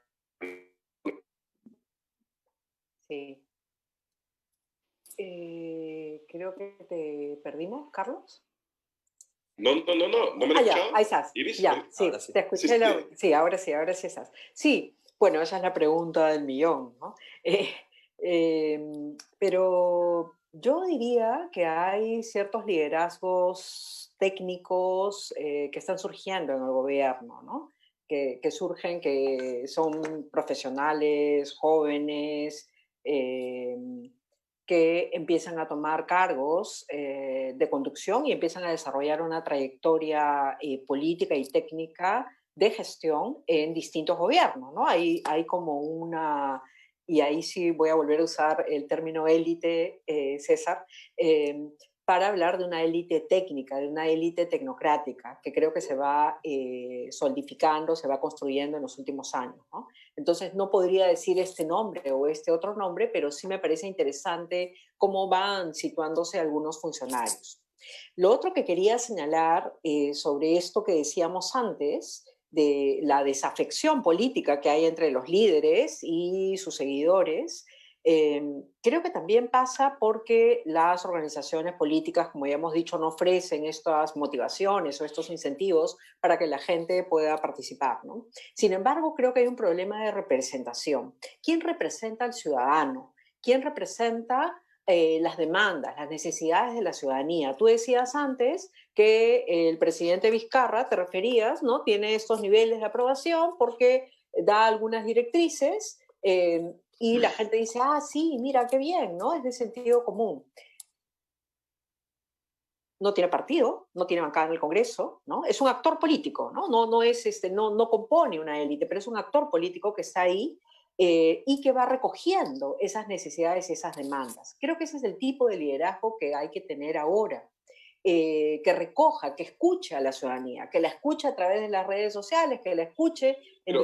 Sí. Creo que te perdimos, Carlos. No me lo he Ya, escuchado. ahí estás. ¿Iris? Ya, sí, Ahora sí. te escuché. Sí, ahora sí estás. Sí, bueno, esa es la pregunta del millón, ¿no? Pero yo diría que hay ciertos liderazgos técnicos que están surgiendo en el gobierno, ¿no? Que surgen, que son profesionales, jóvenes, eh, que empiezan a tomar cargos de conducción y empiezan a desarrollar una trayectoria política y técnica de gestión en distintos gobiernos, ¿no? Hay como una, y ahí sí voy a volver a usar el término élite, César, para hablar de una élite técnica, de una élite tecnocrática, que creo que se va solidificando, se va construyendo en los últimos años, ¿no? Entonces no podría decir este nombre o este otro nombre, pero sí me parece interesante cómo van situándose algunos funcionarios. Lo otro que quería señalar sobre esto que decíamos antes, de la desafección política que hay entre los líderes y sus seguidores, creo que también pasa porque las organizaciones políticas, como ya hemos dicho, no ofrecen estas motivaciones o estos incentivos para que la gente pueda participar, ¿no? Sin embargo, creo que hay un problema de representación. ¿Quién representa al ciudadano? ¿Quién representa las demandas, las necesidades de la ciudadanía? Tú decías antes que el presidente Vizcarra, te referías, ¿no? Tiene estos niveles de aprobación porque da algunas directrices y la gente dice, ah, sí, mira, qué bien, ¿no? Es de sentido común. No tiene partido, no tiene bancada en el Congreso, ¿no? Es un actor político, ¿no? No compone una élite, pero es un actor político que está ahí y que va recogiendo esas necesidades y esas demandas. Creo que ese es el tipo de liderazgo que hay que tener ahora. Que recoja, que escuche a la ciudadanía, que la escuche a través de las redes sociales, que la escuche en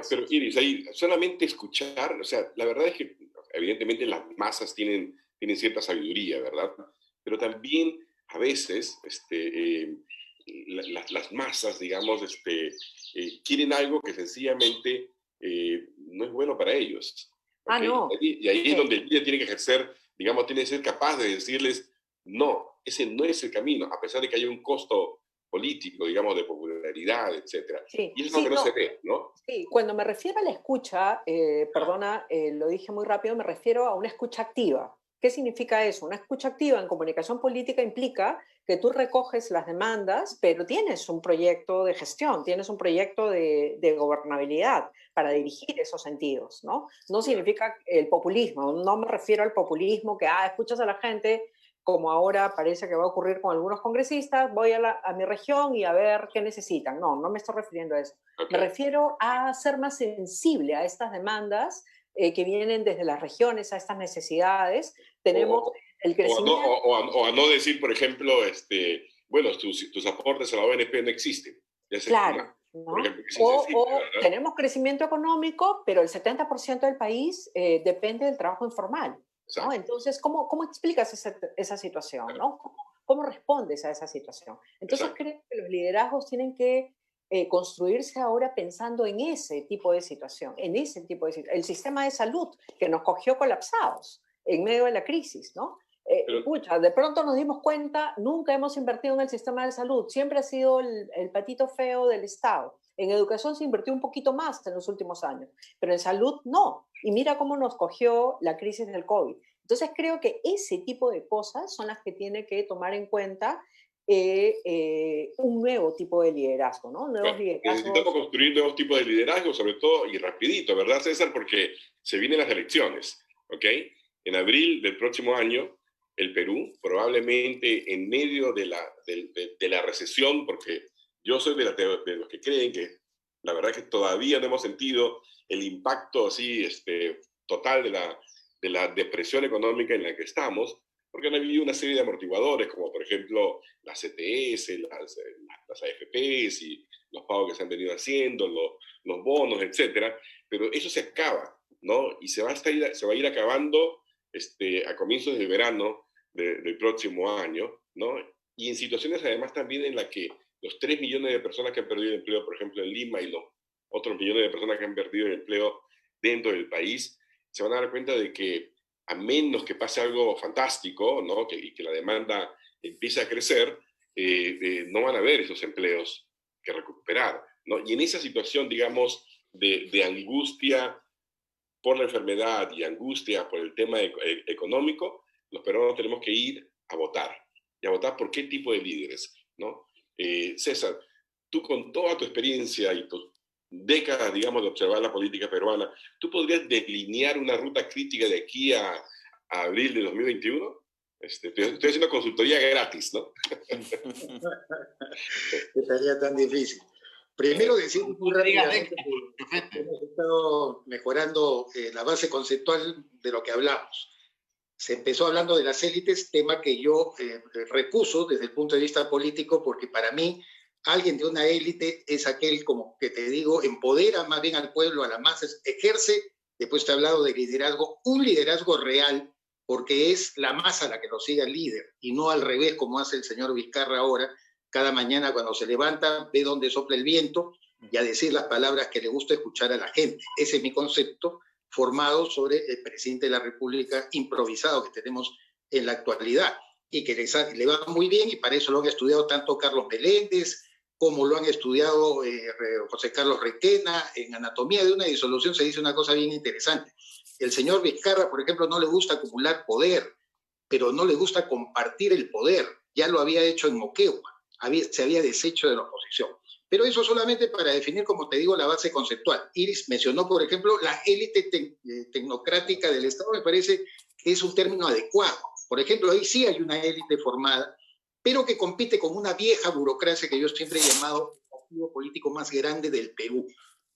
pero Iris, ahí solamente escuchar, o sea, la verdad es que evidentemente las masas tienen cierta sabiduría, ¿verdad? Pero también a veces las masas, digamos, quieren algo que sencillamente no es bueno para ellos. ¿Okay? No. Y ahí es donde el líder tiene que ejercer, digamos, tiene que ser capaz de decirles, no, ese no es el camino, a pesar de que haya un costo político, digamos, de popularidad, etcétera. Sí, Y eso es lo que no se ve, ¿no? Sí, cuando me refiero a la escucha, perdona, lo dije muy rápido, me refiero a una escucha activa. ¿Qué significa eso? Una escucha activa en comunicación política implica que tú recoges las demandas, pero tienes un proyecto de gestión, tienes un proyecto de gobernabilidad para dirigir esos sentidos, ¿no? No significa el populismo, no me refiero al populismo que, escuchas a la gente, como ahora parece que va a ocurrir con algunos congresistas, voy a mi región y a ver qué necesitan. No, no me estoy refiriendo a eso. Me refiero a ser más sensible a estas demandas que vienen desde las regiones, a estas necesidades. Tenemos el crecimiento. O a no decir, por ejemplo, bueno, tus aportes a la ONP no existen. Claro. ¿No? Por ejemplo, o tenemos crecimiento económico, pero el 70% del país depende del trabajo informal. ¿No? Entonces, ¿cómo explicas esa situación? ¿No? ¿Cómo respondes a esa situación? Entonces, creo que los liderazgos tienen que construirse ahora pensando en ese tipo de situación, el sistema de salud que nos cogió colapsados en medio de la crisis, ¿no? De pronto nos dimos cuenta, nunca hemos invertido en el sistema de salud, siempre ha sido el patito feo del Estado. En educación se invirtió un poquito más en los últimos años, pero en salud no. Y mira cómo nos cogió la crisis del COVID. Entonces creo que ese tipo de cosas son las que tiene que tomar en cuenta un nuevo tipo de liderazgo, ¿no? Necesitamos construir nuevos tipos de liderazgo, sobre todo, y rapidito, ¿verdad, César? Porque se vienen las elecciones, ¿ok? En abril del próximo año, el Perú, probablemente en medio de la recesión, porque yo soy de los que creen que la verdad que todavía no hemos sentido el impacto así total de la depresión económica en la que estamos, porque han habido una serie de amortiguadores, como por ejemplo las CTS, las AFPs y los pagos que se han venido haciendo, los bonos, etcétera, pero eso se acaba, ¿no? Y se va a ir acabando a comienzos del verano del próximo año, ¿no? Y en situaciones además también en las que los 3 millones de personas que han perdido el empleo, por ejemplo, en Lima, y los otros millones de personas que han perdido el empleo dentro del país, se van a dar cuenta de que a menos que pase algo fantástico, ¿no? y que la demanda empiece a crecer, no van a haber esos empleos que recuperar, ¿no? Y en esa situación, digamos, de angustia por la enfermedad y angustia por el tema económico, los peruanos tenemos que ir a votar. ¿Y a votar por qué tipo de líderes, ¿no? César, tú con toda tu experiencia y tus décadas, digamos, de observar la política peruana, ¿tú podrías delinear una ruta crítica de aquí a abril de 2021? Estoy haciendo consultoría gratis, ¿no? Estaría tan difícil. Primero decir muy rápidamente que hemos estado mejorando la base conceptual de lo que hablamos. Se empezó hablando de las élites, tema que yo recuso desde el punto de vista político, porque para mí alguien de una élite es aquel, como que te digo, empodera más bien al pueblo, a las masas, ejerce, después te he hablado de liderazgo, un liderazgo real, porque es la masa la que lo sigue al líder, y no al revés como hace el señor Vizcarra ahora, cada mañana cuando se levanta, ve dónde sopla el viento y a decir las palabras que le gusta escuchar a la gente. Ese es mi concepto, formado sobre el presidente de la República improvisado que tenemos en la actualidad y que le va muy bien, y para eso lo han estudiado tanto Carlos Meléndez como lo han estudiado José Carlos Requena. En Anatomía de una disolución se dice una cosa bien interesante. El señor Vizcarra, por ejemplo, no le gusta acumular poder, pero no le gusta compartir el poder. Ya lo había hecho en Moquegua, se había deshecho de la oposición. Pero eso solamente para definir, como te digo, la base conceptual. Iris mencionó, por ejemplo, la élite tecnocrática del Estado. Me parece que es un término adecuado. Por ejemplo, ahí sí hay una élite formada, pero que compite con una vieja burocracia que yo siempre he llamado el partido político más grande del Perú.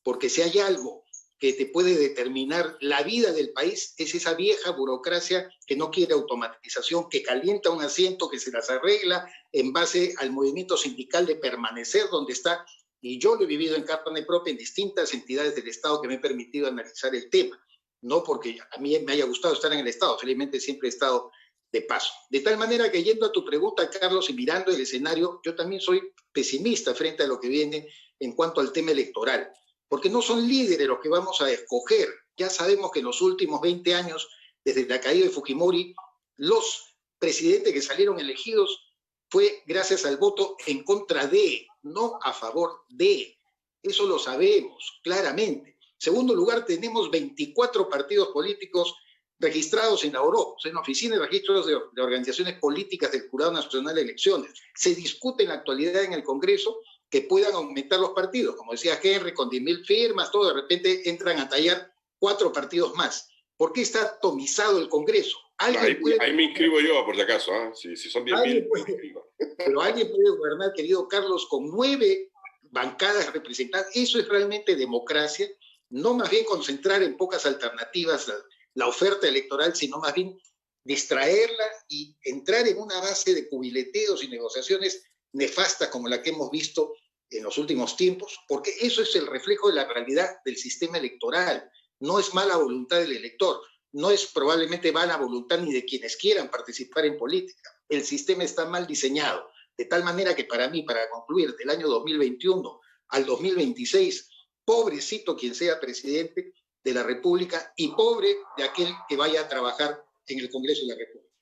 Porque si hay algo que te puede determinar la vida del país, es esa vieja burocracia que no quiere automatización, que calienta un asiento, que se las arregla en base al movimiento sindical de permanecer donde está. Y yo lo he vivido en carne propia en distintas entidades del Estado que me he permitido analizar el tema. No porque a mí me haya gustado estar en el Estado, felizmente siempre he estado de paso. De tal manera que, yendo a tu pregunta, Carlos, y mirando el escenario, yo también soy pesimista frente a lo que viene en cuanto al tema electoral, porque no son líderes los que vamos a escoger. Ya sabemos que en los últimos 20 años, desde la caída de Fujimori, los presidentes que salieron elegidos fue gracias al voto en contra de, no a favor de. Eso lo sabemos claramente. En segundo lugar, tenemos 24 partidos políticos registrados en la OROP, en la Oficina de Registros de Organizaciones Políticas del Jurado Nacional de Elecciones. Se discute en la actualidad en el Congreso que puedan aumentar los partidos. Como decía Henry, con 10.000 firmas, todo de repente entran a tallar 4 partidos más. ¿Por qué está atomizado el Congreso? Alguien puede, ahí me inscribo yo, por si acaso, ¿eh? Si son 10.000, alguien me puede, inscribo. pero alguien puede gobernar, querido Carlos, con 9 bancadas representadas. Eso es realmente democracia. No más bien concentrar en pocas alternativas la oferta electoral, sino más bien distraerla y entrar en una base de cubileteos y negociaciones nefastas como la que hemos visto en los últimos tiempos, porque eso es el reflejo de la realidad del sistema electoral. No es mala voluntad del elector, no es probablemente mala voluntad ni de quienes quieran participar en política. El sistema está mal diseñado, de tal manera que para mí, para concluir, del año 2021 al 2026, pobrecito quien sea presidente de la República y pobre de aquel que vaya a trabajar en el Congreso de la República.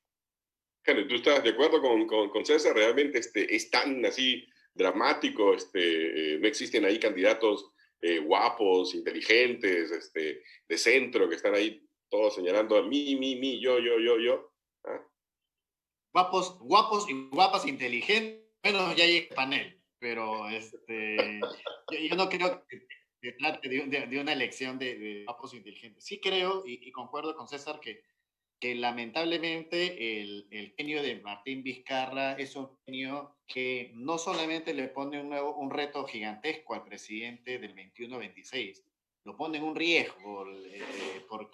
Henry, ¿tú estás de acuerdo con César? ¿Realmente es tan así dramático? No existen ahí candidatos guapos, inteligentes, de centro, que están ahí todos señalando a mí, yo. ¿Ah? Guapos y guapas inteligentes, bueno, ya llega el panel, pero yo no creo que se trate de una elección de guapos inteligentes. Sí creo y concuerdo con César que lamentablemente el genio de Martín Vizcarra es un genio que no solamente le pone un reto gigantesco al presidente del 21-26, lo pone en un riesgo,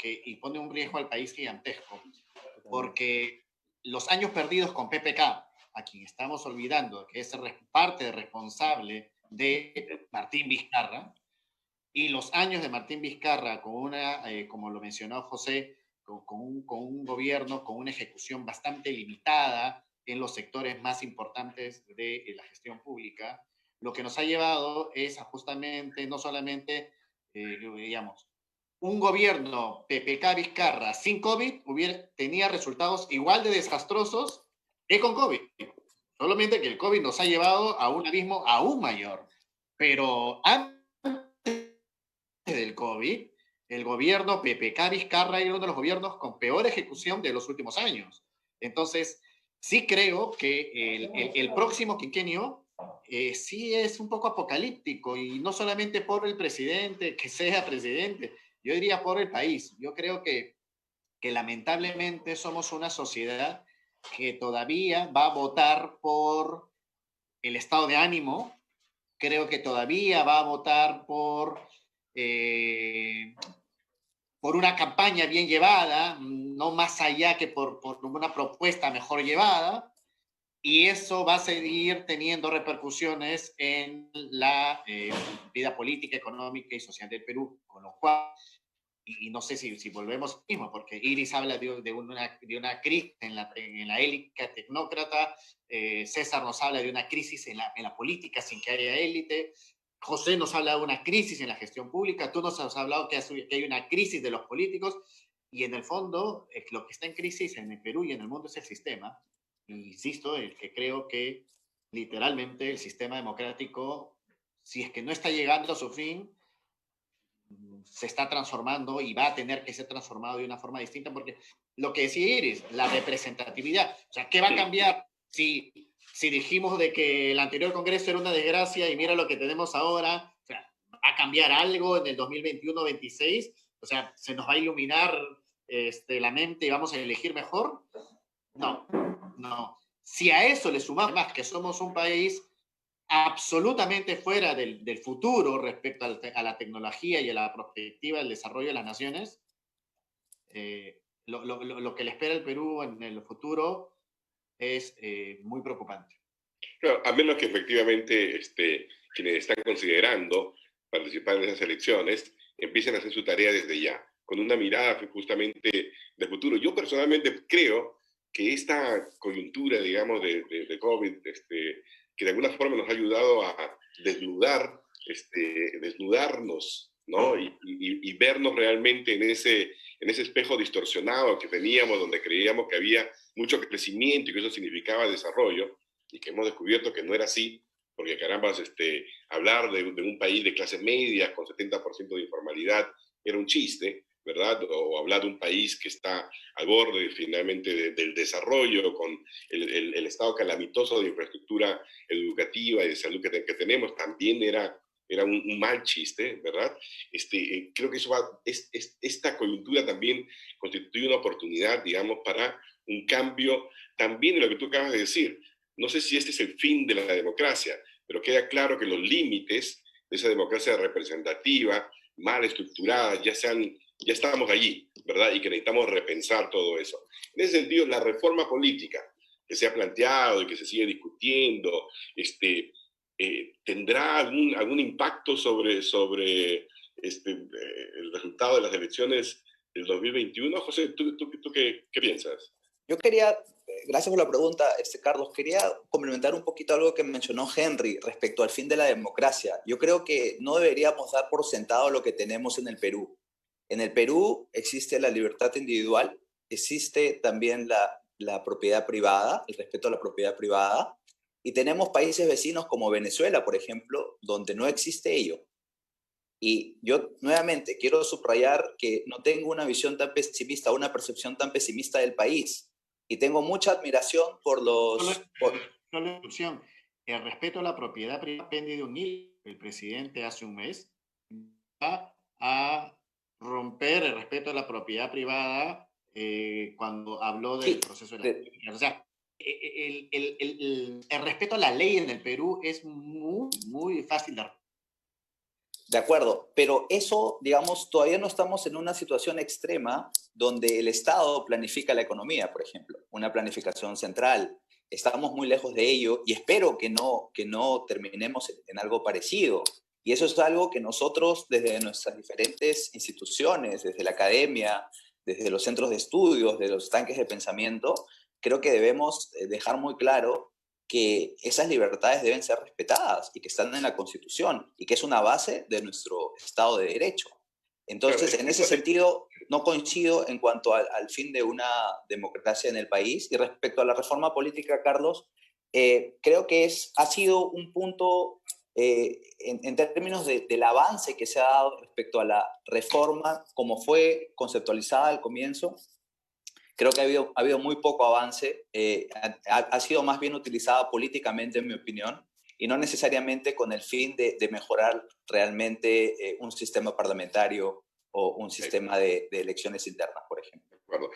y pone un riesgo al país gigantesco, porque los años perdidos con PPK, a quien estamos olvidando que es parte responsable de Martín Vizcarra, y los años de Martín Vizcarra con como lo mencionó José, con un gobierno, con una ejecución bastante limitada en los sectores más importantes de la gestión pública, lo que nos ha llevado es a justamente, no solamente, digamos, un gobierno PPK Vizcarra sin COVID tenía resultados igual de desastrosos que con COVID. Solamente que el COVID nos ha llevado a un abismo aún mayor. Pero antes del COVID, el gobierno PPK Vizcarra era uno de los gobiernos con peor ejecución de los últimos años. Entonces, sí creo que el próximo quinquenio sí es un poco apocalíptico, y no solamente por el presidente, que sea presidente, yo diría por el país. Yo creo que lamentablemente somos una sociedad que todavía va a votar por el estado de ánimo, creo que todavía va a votar eh, por una campaña bien llevada, no más allá que por una propuesta mejor llevada, y eso va a seguir teniendo repercusiones en la vida política, económica y social del Perú, con lo cual, y no sé si volvemos al mismo, porque Iris habla de una crisis en la élite tecnócrata, César nos habla de una crisis en la política sin que haya élite, José nos habla de una crisis en la gestión pública, tú nos has hablado que hay una crisis de los políticos, y en el fondo lo que está en crisis en el Perú y en el mundo es el sistema. Insisto, el que creo que literalmente el sistema democrático, si es que no está llegando a su fin, se está transformando y va a tener que ser transformado de una forma distinta, porque lo que decía Iris, la representatividad, o sea, ¿qué va a cambiar si dijimos de que el anterior Congreso era una desgracia y mira lo que tenemos ahora? O sea, ¿va a cambiar algo en el 2021-26? O sea, ¿se nos va a iluminar la mente y vamos a elegir mejor? No. Si a eso le sumamos más que somos un país absolutamente fuera del futuro respecto a la tecnología y a la perspectiva del desarrollo de las naciones, lo que le espera al Perú en el futuro es muy preocupante. Claro, a menos que efectivamente quienes están considerando participar en esas elecciones empiecen a hacer su tarea desde ya, con una mirada justamente de futuro. Yo personalmente creo que esta coyuntura, digamos, de COVID, que de alguna forma nos ha ayudado a desnudarnos, ¿no? Y vernos realmente en ese espejo distorsionado que teníamos, donde creíamos que había mucho crecimiento y que eso significaba desarrollo, y que hemos descubierto que no era así, porque caramba, hablar de un país de clase media con 70% de informalidad era un chiste, ¿verdad? O hablar de un país que está al borde finalmente del desarrollo, con el estado calamitoso de infraestructura educativa y de salud que tenemos, también era era un mal chiste, ¿verdad? Creo que esta coyuntura también constituye una oportunidad, digamos, para un cambio también en lo que tú acabas de decir. No sé si este es el fin de la democracia, pero queda claro que los límites de esa democracia representativa, mal estructurada, ya estamos allí, ¿verdad? Y que necesitamos repensar todo eso. En ese sentido, la reforma política que se ha planteado y que se sigue discutiendo, ¿tendrá algún impacto sobre el resultado de las elecciones del 2021? José, ¿tú qué piensas? Yo quería, gracias por la pregunta, Carlos, quería complementar un poquito algo que mencionó Henry respecto al fin de la democracia. Yo creo que no deberíamos dar por sentado lo que tenemos en el Perú. En el Perú existe la libertad individual, existe también la propiedad privada, el respeto a la propiedad privada, y tenemos países vecinos como Venezuela, por ejemplo, donde no existe ello. Y yo nuevamente quiero subrayar que no tengo una visión tan pesimista, una percepción tan pesimista del país. Y tengo mucha admiración por los... Solo opción. El respeto a la propiedad privada depende de un hilo. El presidente hace un mes va a romper el respeto a la propiedad privada cuando habló del proceso de la... O sea, el respeto a la ley en el Perú es muy, muy fácil de... De acuerdo, pero eso, digamos, todavía no estamos en una situación extrema donde el Estado planifica la economía, por ejemplo, una planificación central. Estamos muy lejos de ello y espero que no terminemos en algo parecido. Y eso es algo que nosotros, desde nuestras diferentes instituciones, desde la academia, desde los centros de estudios, de los tanques de pensamiento, creo que debemos dejar muy claro que esas libertades deben ser respetadas y que están en la Constitución y que es una base de nuestro Estado de Derecho. Entonces, en ese sentido, no coincido en cuanto al fin de una democracia en el país. Y respecto a la reforma política, Carlos, creo que ha sido un punto en términos del avance que se ha dado respecto a la reforma, como fue conceptualizada al comienzo. Creo que ha habido muy poco avance, ha sido más bien utilizada políticamente, en mi opinión, y no necesariamente con el fin de mejorar realmente un sistema parlamentario o un sistema de elecciones internas, por ejemplo. Bueno,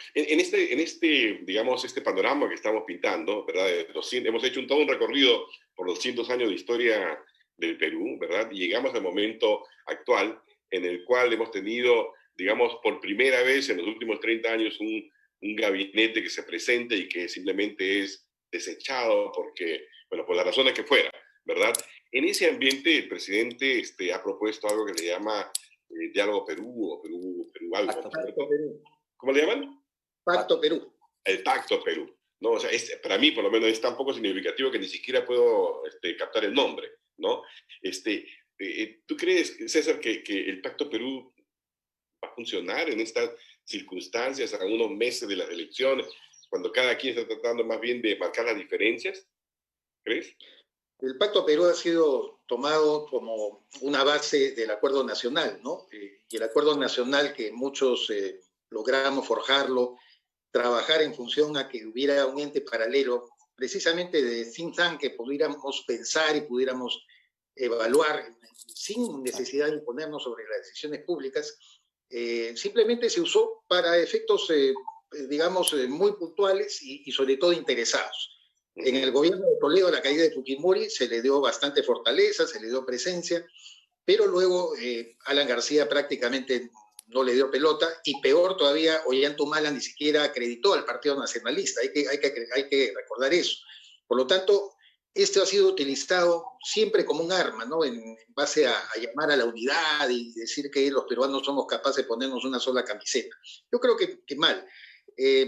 digamos, este panorama que estamos pintando, ¿verdad? Hemos hecho todo un recorrido por los 200 años de historia del Perú, ¿verdad? Y llegamos al momento actual en el cual hemos tenido, digamos, por primera vez en los últimos 30 años un gabinete que se presente y que simplemente es desechado porque, bueno, por las razones que fuera, ¿verdad? En ese ambiente, el presidente ha propuesto algo que le llama Diálogo Perú o Perú algo. Pacto Perú. ¿Cómo le llaman? Pacto Perú. El Pacto Perú. ¿No? O sea, para mí, por lo menos, es tan poco significativo que ni siquiera puedo captar el nombre, ¿no? ¿Tú crees, César, que el Pacto Perú va a funcionar en estas circunstancias, a unos meses de las elecciones, cuando cada quien está tratando más bien de marcar las diferencias? ¿Crees? El Pacto Perú ha sido tomado como una base del Acuerdo Nacional, ¿no? Y el Acuerdo Nacional que muchos logramos forjarlo, trabajar en función a que hubiera un ente paralelo, precisamente de think tank que pudiéramos pensar y pudiéramos evaluar sin necesidad de imponernos sobre las decisiones públicas, simplemente se usó para efectos, digamos, muy puntuales y sobre todo interesados. En el gobierno de Toledo, a la caída de Fujimori, se le dio bastante fortaleza, se le dio presencia, pero luego Alan García prácticamente no le dio pelota, y peor todavía, Ollanta Humala ni siquiera acreditó al Partido Nacionalista. Hay que recordar eso. Por lo tanto, esto ha sido utilizado siempre como un arma, ¿no? En base a llamar a la unidad y decir que los peruanos somos capaces de ponernos una sola camiseta. Yo creo que mal.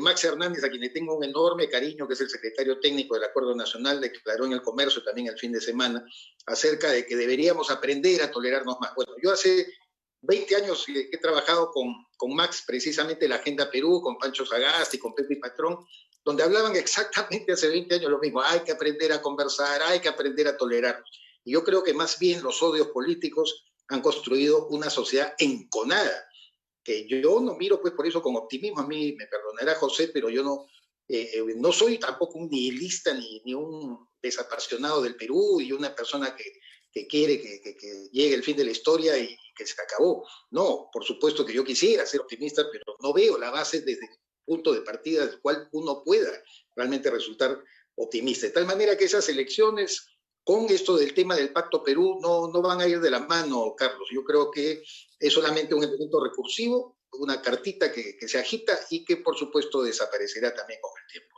Max Hernández, a quien le tengo un enorme cariño, que es el secretario técnico del Acuerdo Nacional, declaró en El Comercio también el fin de semana acerca de que deberíamos aprender a tolerarnos más. Bueno, yo hace 20 años que he trabajado con Max, precisamente la Agenda Perú, con Pancho Sagasti, con Pepe Patrón, donde hablaban exactamente hace 20 años lo mismo. Hay que aprender a conversar, hay que aprender a tolerarnos. Y yo creo que más bien los odios políticos han construido una sociedad enconada, que yo no miro pues por eso con optimismo. A mí me perdonará José, pero yo no soy tampoco un nihilista ni un desapasionado del Perú y una persona que quiere que llegue el fin de la historia y que se acabó. No, por supuesto que yo quisiera ser optimista, pero no veo la base desde el punto de partida del cual uno pueda realmente resultar optimista. De tal manera que esas elecciones, con esto del tema del Pacto Perú, no van a ir de la mano, Carlos. Yo creo que es solamente un elemento recursivo, una cartita que se agita y que por supuesto desaparecerá también con el tiempo.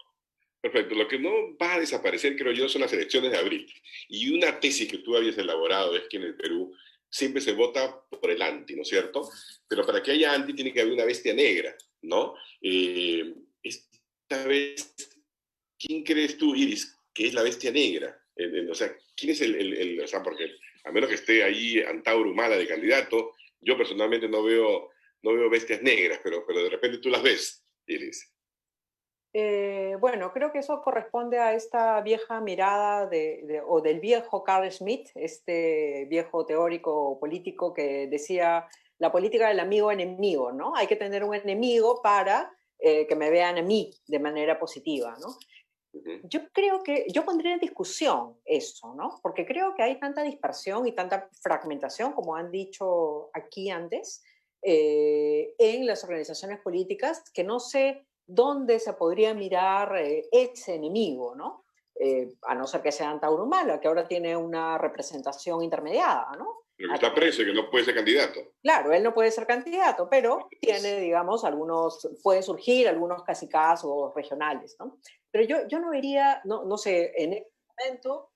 Perfecto. Lo que no va a desaparecer, creo yo, son las elecciones de abril. Y una tesis que tú habías elaborado es que en el Perú siempre se vota por el anti, ¿no es cierto? Pero para que haya anti tiene que haber una bestia negra, ¿no? Esta vez, ¿quién crees tú, Iris, que es la bestia negra? O sea, ¿quién es o sea, porque a menos que esté ahí Antauro Humala de candidato, yo personalmente no veo bestias negras, pero de repente tú las ves, Iris. Bueno, creo que eso corresponde a esta vieja mirada o del viejo Carl Schmitt, este viejo teórico político que decía la política del amigo-enemigo, ¿no? Hay que tener un enemigo para que me vean a mí de manera positiva, ¿no? Yo creo que, yo pondría en discusión eso, ¿no? Porque creo que hay tanta dispersión y tanta fragmentación, como han dicho aquí antes, en las organizaciones políticas, que no sé dónde se podría mirar ese enemigo, ¿no? A no ser que sea Antauro Humala, que ahora tiene una representación intermediada, ¿no? Pero que está preso y que no puede ser candidato. Claro, él no puede ser candidato, pero tiene, digamos, puede surgir algunos cacicazgos regionales, ¿no? Pero yo no vería, no sé, en este momento,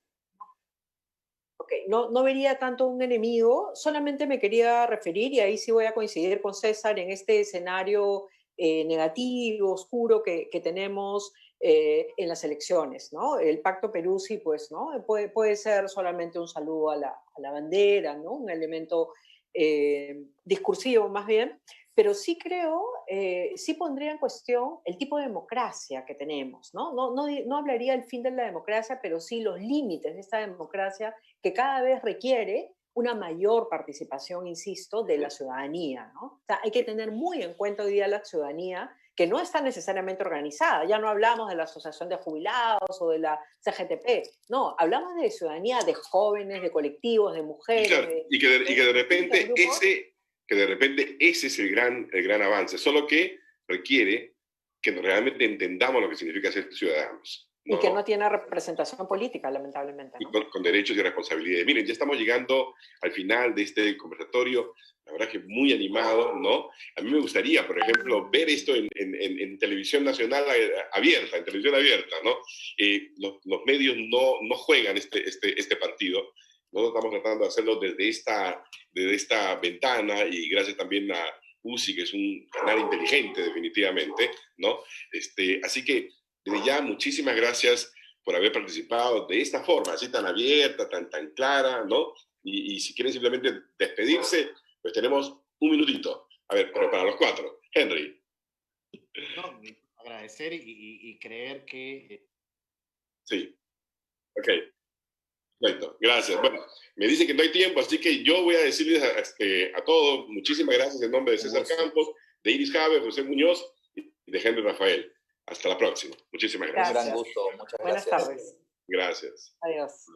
no vería tanto un enemigo, solamente me quería referir, y ahí sí voy a coincidir con César, en este escenario negativo, oscuro que tenemos en las elecciones, ¿no? El Pacto Peruzzi, pues, ¿no? Puede ser solamente un saludo a la bandera, ¿no? Un elemento discursivo más bien, pero sí creo, sí pondría en cuestión el tipo de democracia que tenemos, ¿no? No hablaría del fin de la democracia, pero sí los límites de esta democracia que cada vez requiere una mayor participación, insisto, de la ciudadanía, ¿no? O sea, hay que tener muy en cuenta hoy día la ciudadanía, que no está necesariamente organizada. Ya no hablamos de la Asociación de Jubilados o de la CGTP, no, hablamos de ciudadanía, de jóvenes, de colectivos, de mujeres. Claro, y que de repente ese es el gran avance, solo que requiere que realmente entendamos lo que significa ser ciudadanos. ¿No? Y que no tiene representación política, lamentablemente, ¿no? Y con derechos y responsabilidades. Miren, ya estamos llegando al final de este conversatorio, la verdad que muy animado, ¿no? A mí me gustaría, por ejemplo, ver esto en televisión nacional abierta, en televisión abierta, ¿no? Los medios no juegan este partido. Nosotros estamos tratando de hacerlo desde esta ventana y gracias también a UCI, que es un canal inteligente definitivamente, ¿no? Así que desde ya muchísimas gracias por haber participado de esta forma, así tan abierta, tan clara, ¿no? Y si quieren simplemente despedirse, pues tenemos un minutito. A ver, pero para los cuatro. Henry. No, agradecer y creer que... Sí. Ok. Perfecto. Gracias. Bueno, me dice que no hay tiempo, así que yo voy a decirles a todos muchísimas gracias en nombre de César Campos, de Iris Javes, José Muñoz y de Henry Rafael. Hasta la próxima. Muchísimas gracias. Un gran gusto. Muchas gracias. Buenas tardes. Gracias. Adiós.